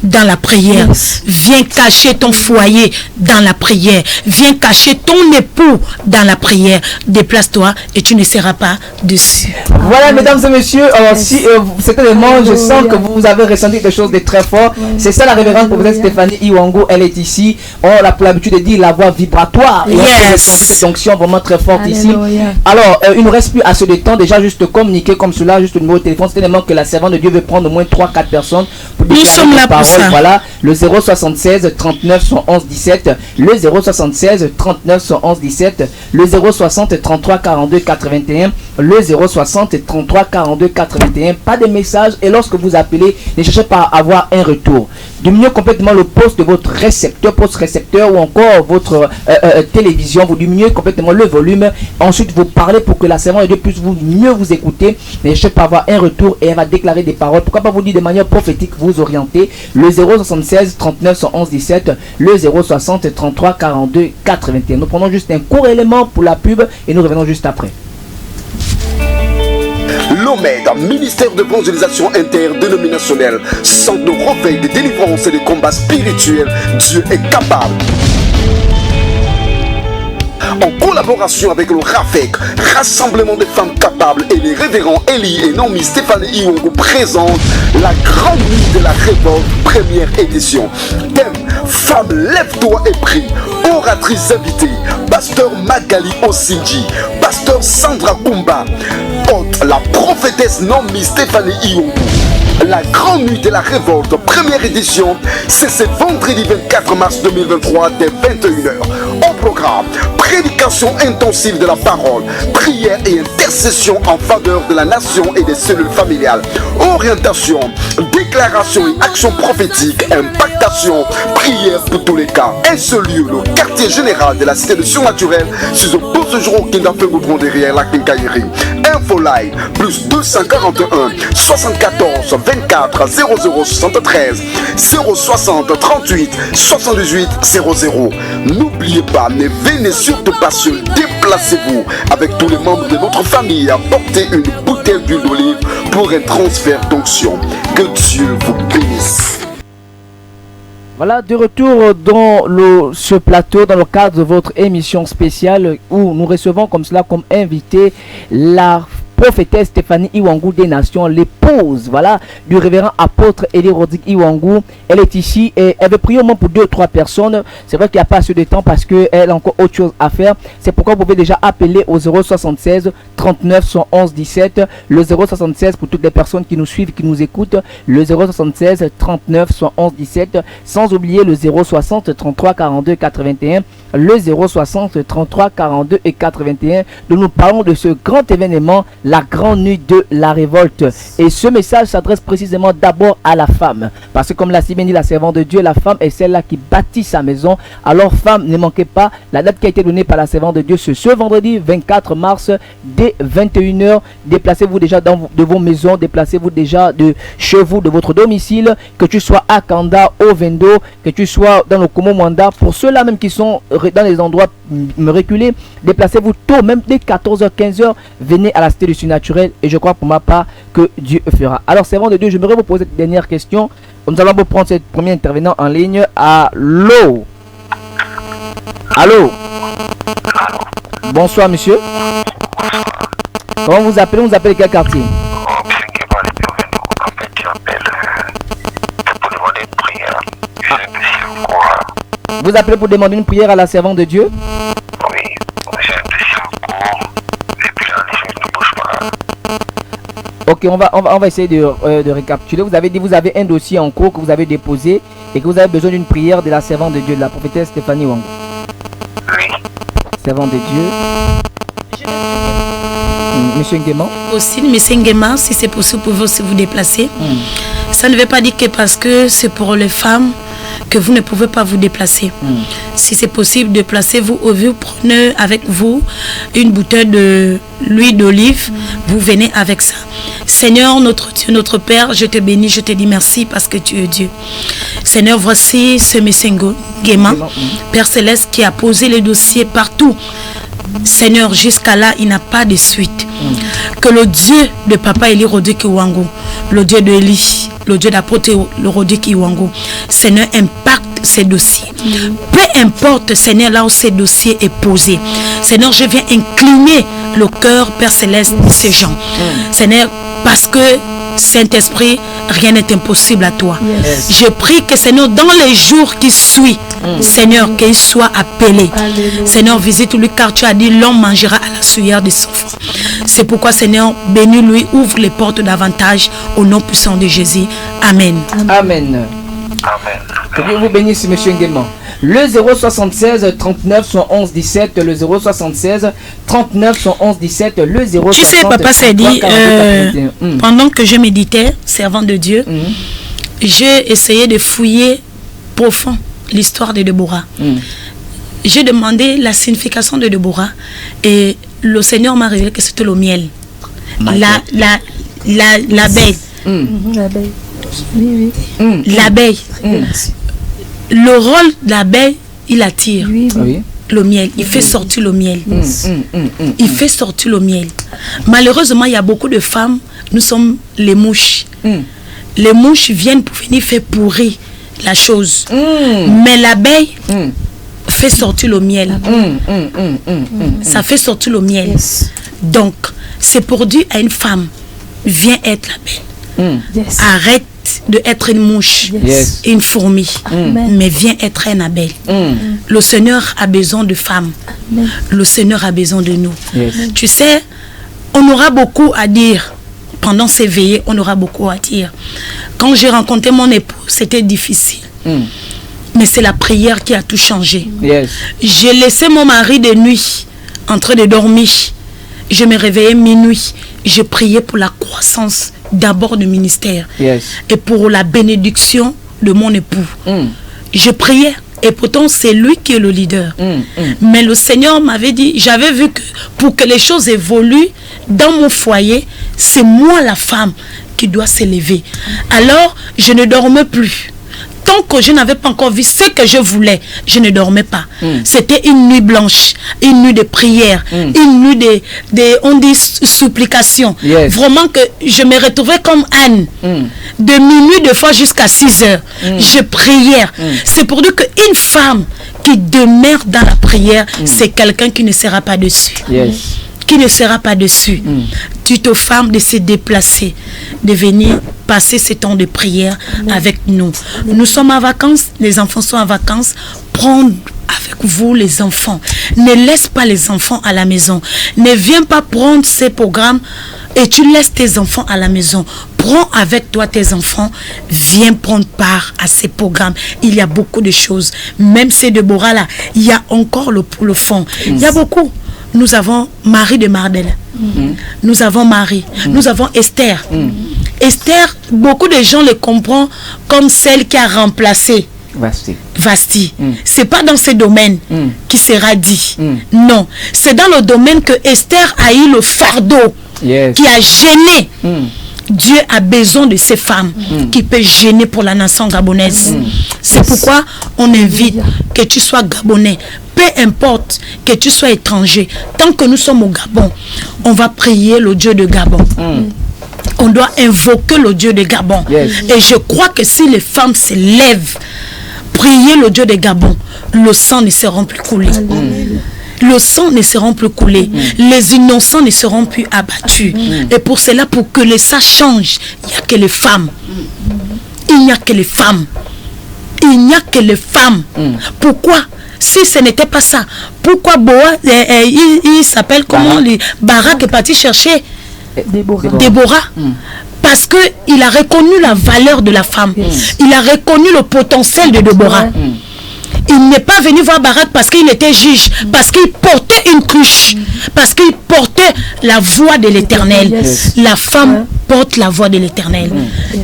dans la prière. Viens cacher ton foyer dans la prière. Viens cacher ton époux dans la prière. Déplace-toi et tu ne seras pas dessus. Voilà, mesdames et messieurs, si cet élément, je sens que vous avez ressenti quelque chose de très fort. C'est ça la révérende professeur Stéphanie Iwango, elle est ici. On a pour l'habitude de dire la voix vibratoire. Et cette onction vraiment très forte ici. Alors, il ne reste plus assez de temps. Déjà, juste communiquer comme cela, juste le numéro de téléphone. C'est tellement que la servante de Dieu veut prendre au moins 3-4 personnes pour nous sommes là pour ça. Voilà, le 076 39 111 17, le 076 39 111 17, le 060 33 42 81, le 060 33 42 81. Pas de message et lorsque vous appelez, ne cherchez pas à avoir un retour. Diminuez complètement le poste de votre récepteur, poste récepteur ou encore votre télévision. Vous diminuez complètement le volume. Ensuite, vous parlez pour que la servante de Dieu puisse mieux vous écouter. Ne cherchez pas à avoir un retour et elle va déclarer des paroles. Pourquoi pas vous dire de manière prophétique, vous orienter. Le 076 39 111 17, le 060 33 42 81. Nous prenons juste un court élément pour la pub et nous revenons juste après. L'OMED, ministère de évangélisation interdénominationnelle, centre de réveil, de délivrance et de combat spirituel. Dieu est capable. En collaboration avec le RAFEC, Rassemblement des femmes capables, et les révérends Elie et Naomi Stéphanie Iwango présentent la grande nuit de la révolte, première édition. Thème: Femme, lève-toi et prie. Oratrice invitée: Pasteur Magali Osinji, Pasteur Sandra Kumba. Hôte, la prophétesse Naomi Stéphanie Iwango. La grande nuit de la révolte, première édition, c'est ce vendredi 24 mars 2023 dès 21h. Au programme, prédication intensive de la parole, prière et intercession en faveur de la nation et des cellules familiales. Orientation, déclaration et action prophétique, impactation, prière pour tous les cas. Un seul lieu, le quartier général de la cité de surnaturel, sur le beau séjour au Kindafe Goudron derrière la Quincaillerie. Info live, plus 241 74 24 0073 060 38 78 00. N'oubliez pas, ne venez surtout pas seul, déplacez-vous avec tous les membres de votre famille, apportez une bouteille d'huile d'olive pour un transfert d'onction. Que Dieu vous bénisse. Voilà, de retour dans ce plateau, dans le cadre de votre émission spéciale où nous recevons comme cela, comme invité, la prophétesse Stéphanie Iwangou des Nations, l'épouse, voilà, du révérend apôtre Élie Rodrigue Iwangou. Elle est ici et elle veut prier au moins pour 2 ou 3 personnes. C'est vrai qu'il n'y a pas assez de temps parce qu'elle a encore autre chose à faire. C'est pourquoi vous pouvez déjà appeler au 076 39 111 17. Le 076 pour toutes les personnes qui nous suivent, qui nous écoutent. Le 076 39 111 17. Sans oublier le 060 33 42 81. Le 060 33 42 et 81. Nous parlons de ce grand événement, la grande nuit de la révolte. Et ce message s'adresse précisément d'abord à la femme. Parce que comme l'a si bien dit la servante de Dieu, la femme est celle-là qui bâtit sa maison. Alors femme, ne manquez pas la date qui a été donnée par la servante de Dieu ce vendredi 24 mars dès 21h. Déplacez-vous déjà de vos maisons, déplacez-vous déjà de chez vous, de votre domicile, que tu sois à Kanda, au Vendo, que tu sois dans le Komo Mwanda. Pour ceux-là même qui sont dans les endroits reculés, déplacez-vous tôt, même dès 14h, 15h, venez à la cité du surnaturel et je crois pour ma part que Dieu fera. Alors servant de Dieu, j'aimerais vous poser cette dernière question. Nous allons vous prendre cette première intervenant en ligne. Allô? Allô? Bonsoir monsieur. Comment vous appelez? Vous appelez quel quartier? Vous appelez pour demander une prière à la servante de Dieu? Oui, j'ai un dossier en cours et puis là, les choses ne bougent pas. Ok, on va essayer de récapituler. Vous avez dit que vous avez un dossier en cours que vous avez déposé et que vous avez besoin d'une prière de la servante de Dieu, de la prophétesse Stéphanie Wang. Oui. Servante de Dieu. Monsieur Nguema. Aussi, Monsieur Nguema, si c'est possible, vous pouvez aussi vous déplacer. Ça ne veut pas dire que parce que c'est pour les femmes que vous ne pouvez pas vous déplacer. Si c'est possible, déplacez-vous au vu, prenez avec vous une bouteille de l'huile d'olive, vous venez avec ça. Seigneur, notre Dieu, notre Père, je te bénis, je te dis merci parce que tu es Dieu. Seigneur, voici ce Monsieur Nguema, Père Céleste, qui a posé les dossiers partout. Seigneur, jusqu'à là, il n'a pas de suite. Que le Dieu de Papa Élie Rodrigue Iwangou, le Dieu de Élie, le Dieu d'apôtre Rodrigue Iwangou, Seigneur, impacte ces dossiers. Peu importe, Seigneur, là où ces dossiers est posé. Seigneur, je viens incliner le cœur, Père Céleste, de ces gens. Seigneur, parce que Saint-Esprit, rien n'est impossible à toi. Je prie que Seigneur, dans les jours qui suivent, Seigneur, qu'il soit appelé. Seigneur, visite-lui car tu as dit l'homme mangera à la sueur de son front. C'est pourquoi Seigneur, bénis-lui, ouvre les portes davantage au nom puissant de Jésus. Amen. Amen. Que Dieu vous bénisse, monsieur Nguema. Le 076 39 111 17, le 076 39 111 17, le 060. Tu sais, papa s'est dit, pendant que je méditais, servant de Dieu, j'ai essayé de fouiller profond l'histoire de Déborah. J'ai demandé la signification de Déborah et le Seigneur m'a révélé que c'était le miel. L'abeille. L'abeille. Oui, oui. L'abeille. Le rôle de l'abeille, il attire le miel. Il fait sortir le miel. Il fait sortir le miel. Malheureusement, il y a beaucoup de femmes, nous sommes les mouches. Les mouches viennent pour venir faire pourrir la chose. Mais l'abeille fait sortir le miel. Ça fait sortir le miel. Donc, c'est pour dire à une femme, viens être l'abeille. Arrête d'être une mouche, une fourmi, mais viens être une abeille. Le Seigneur a besoin de femmes. Le Seigneur a besoin de nous. Tu sais, on aura beaucoup à dire. Pendant ces veillées, on aura beaucoup à dire. Quand j'ai rencontré mon époux, c'était difficile. Mais c'est la prière qui a tout changé. J'ai laissé mon mari de nuit en train de dormir. Je me réveillais minuit. Je priais pour la croissance d'abord du ministère et pour la bénédiction de mon époux. Je priais et pourtant c'est lui qui est le leader. Mais le Seigneur m'avait dit, j'avais vu que pour que les choses évoluent dans mon foyer, c'est moi la femme qui doit s'élever. Alors je ne dormais plus. Tant que je n'avais pas encore vu ce que je voulais, je ne dormais pas. C'était une nuit blanche, une nuit de prière, une nuit on dit supplication. Vraiment que je me retrouvais comme Anne. De minuit, de fois jusqu'à 6 heures. Je priais. C'est pour dire qu'une femme qui demeure dans la prière, c'est quelqu'un qui ne sera pas dessus. qui ne sera pas dessus. Dites aux femmes de se déplacer, de venir passer ce temps de prière avec nous. Nous sommes en vacances, les enfants sont en vacances. Prendre avec vous les enfants. Ne laisse pas les enfants à la maison. Ne viens pas prendre ces programmes et tu laisses tes enfants à la maison. Prends avec toi tes enfants, viens prendre part à ces programmes. Il y a beaucoup de choses. Même ces Déborah là, il y a encore le fond. Il y a beaucoup. Nous avons Marie de Mardel. Nous avons Marie. Nous avons Esther. Esther, beaucoup de gens le comprennent comme celle qui a remplacé Vasti. C'est pas dans ce domaine qui sera dit. Non. C'est dans le domaine que Esther a eu le fardeau qui a gêné. Dieu a besoin de ces femmes qui peuvent gêner pour la nation gabonaise. C'est pourquoi on invite que tu sois gabonais. Peu importe que tu sois étranger. Tant que nous sommes au Gabon, on va prier le Dieu de Gabon. On doit invoquer le Dieu de Gabon. Et je crois que si les femmes se lèvent, prier le Dieu de Gabon, le sang ne sera plus coulé. Le sang ne sera plus coulé. Les innocents ne seront plus abattus. Et pour cela, pour que ça change, il n'y a que les femmes. Il n'y a que les femmes. Il n'y a que les femmes. Pourquoi? Si ce n'était pas ça, pourquoi Boa, il s'appelle comment, Barak est parti chercher Déborah. Parce qu'il a reconnu la valeur de la femme. Il a reconnu le potentiel de Déborah. Il n'est pas venu voir Barak parce qu'il était juge, parce qu'il portait une cruche, parce qu'il portait la voix de l'Éternel. La femme porte la voix de l'Éternel.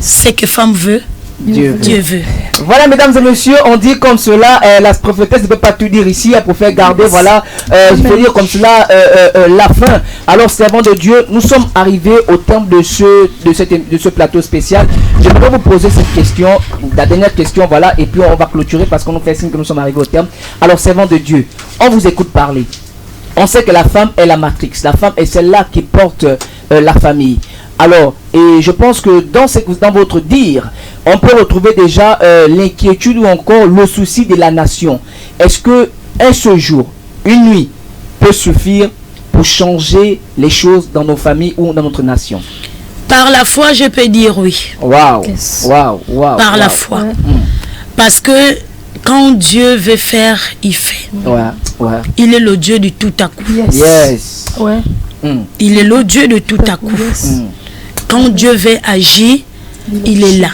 Ce que femme veut, Dieu veut. Voilà, mesdames et messieurs, on dit comme cela, la prophétesse ne peut pas tout dire ici, elle préfère garder, voilà, il faut dire comme cela, la fin. Alors, servant de Dieu, nous sommes arrivés au terme de ce plateau spécial. Je voudrais vous poser cette question, la dernière question, voilà, et puis on va clôturer parce qu'on nous fait signe que nous sommes arrivés au terme. Alors, servant de Dieu, on vous écoute parler. On sait que la femme est la matrix, la femme est celle-là qui porte la famille. Alors, et je pense que dans votre dire, on peut retrouver déjà l'inquiétude ou encore le souci de la nation. Est-ce que un seul jour, une nuit, peut suffire pour changer les choses dans nos familles ou dans notre nation? Par la foi, je peux dire oui. Waouh, waouh, waouh. Par la foi. Parce que quand Dieu veut faire, il fait. Il est le Dieu du tout à coup. Il est le Dieu de tout à coup. Quand Dieu veut agir, il est là.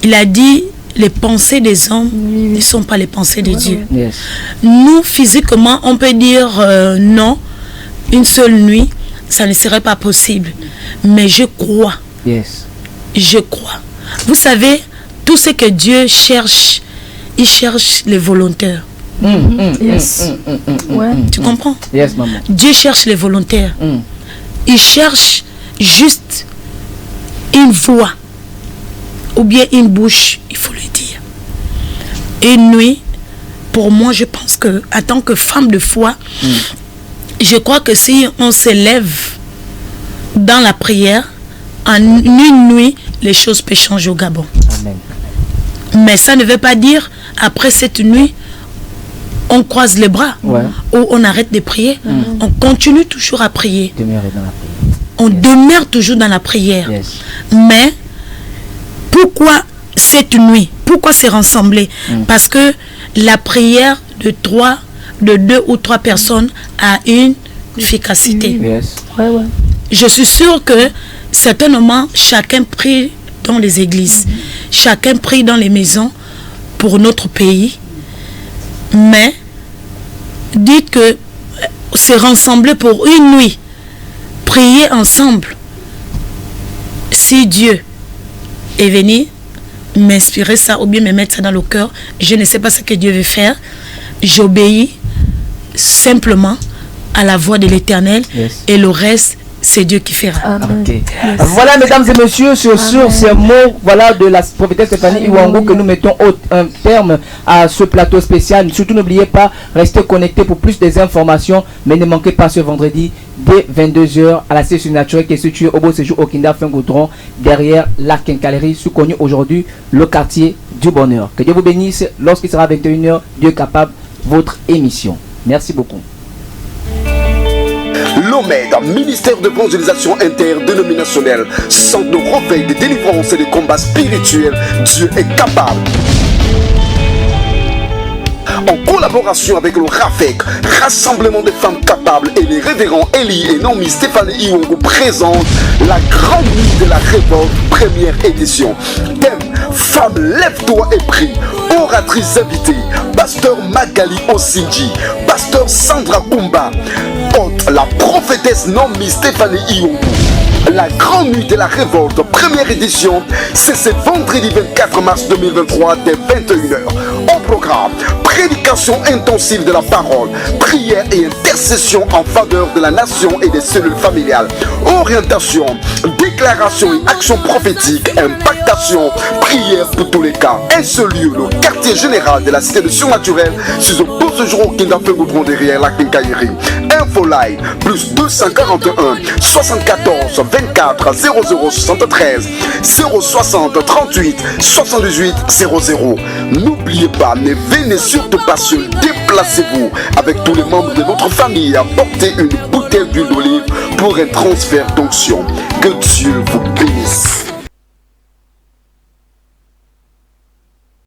Il a dit, les pensées des hommes ne sont pas les pensées de Dieu. Nous, physiquement, on peut dire non, une seule nuit, ça ne serait pas possible. Mais je crois. Je crois. Vous savez, tout ce que Dieu cherche, il cherche les volontaires. Tu comprends? Dieu cherche les volontaires. Il cherche juste une voix ou bien une bouche, il faut le dire. Une nuit, pour moi, je pense que en tant que femme de foi, je crois que si on s'élève dans la prière, en une nuit, les choses peuvent changer au Gabon. Amen. Mais ça ne veut pas dire, après cette nuit, on croise les bras ou on arrête de prier. On continue toujours à prier. On demeure toujours dans la prière. Mais pourquoi cette nuit? Pourquoi se rassembler? Parce que la prière de 2 ou 3 personnes a une efficacité. Je suis sûre que certainement chacun prie dans les églises, chacun prie dans les maisons pour notre pays. Mais dites que se rassembler pour une nuit, prier ensemble, si Dieu est venu m'inspirer ça ou bien me mettre ça dans le cœur, je ne sais pas ce que Dieu veut faire, j'obéis simplement à la voix de l'Éternel et le reste c'est Dieu qui fera. Voilà, mesdames et messieurs, sur ces mots, voilà, de la prophétesse Stéphanie Iwango, que nous mettons un terme à ce plateau spécial. Surtout, n'oubliez pas, restez connectés pour plus des informations, mais ne manquez pas ce vendredi dès 22h à la session naturelle qui est située au Beau Séjour au Kinda Fingoudron, derrière la quincaillerie, sous-connu aujourd'hui le quartier du bonheur. Que Dieu vous bénisse. Lorsqu'il sera 21h, Dieu est capable, votre émission. Merci beaucoup. L'OMED, ministère d'évangélisation interdénominationnelle, centre de réveil, de délivrance et de combats spirituels, Dieu est capable. En collaboration avec le RAFEC, Rassemblement des femmes capables, et les révérends Elie et Naomi Stéphanie Iwongo présentent la grande nuit de la révolte, première édition. Thème: Femme, lève-toi et prie. Oratrice invitée: Pasteur Magali Osinji, Pasteur Sandra Kumba, hôte la prophétesse Naomi Stéphanie Iwongo. La grande nuit de la révolte, première édition, c'est ce vendredi 24 mars 2023 dès 21h. Au programme, prédication intensive de la parole, prière et intercession en faveur de la nation et des cellules familiales, orientation, déclaration et action prophétique, impactation, prière pour tous les cas. Un seul lieu, le quartier général de la cité de surnaturel, sur le beau séjour au Kindafe Goudron derrière la Kinkaïri. Info line, plus 241 74 24 0073 060 38 78 00. N'oubliez pas, ne venez surtout pas seul, déplacez-vous avec tous les membres de votre famille, apportez une bouteille d'huile d'olive pour un transfert d'onction. Que Dieu vous bénisse.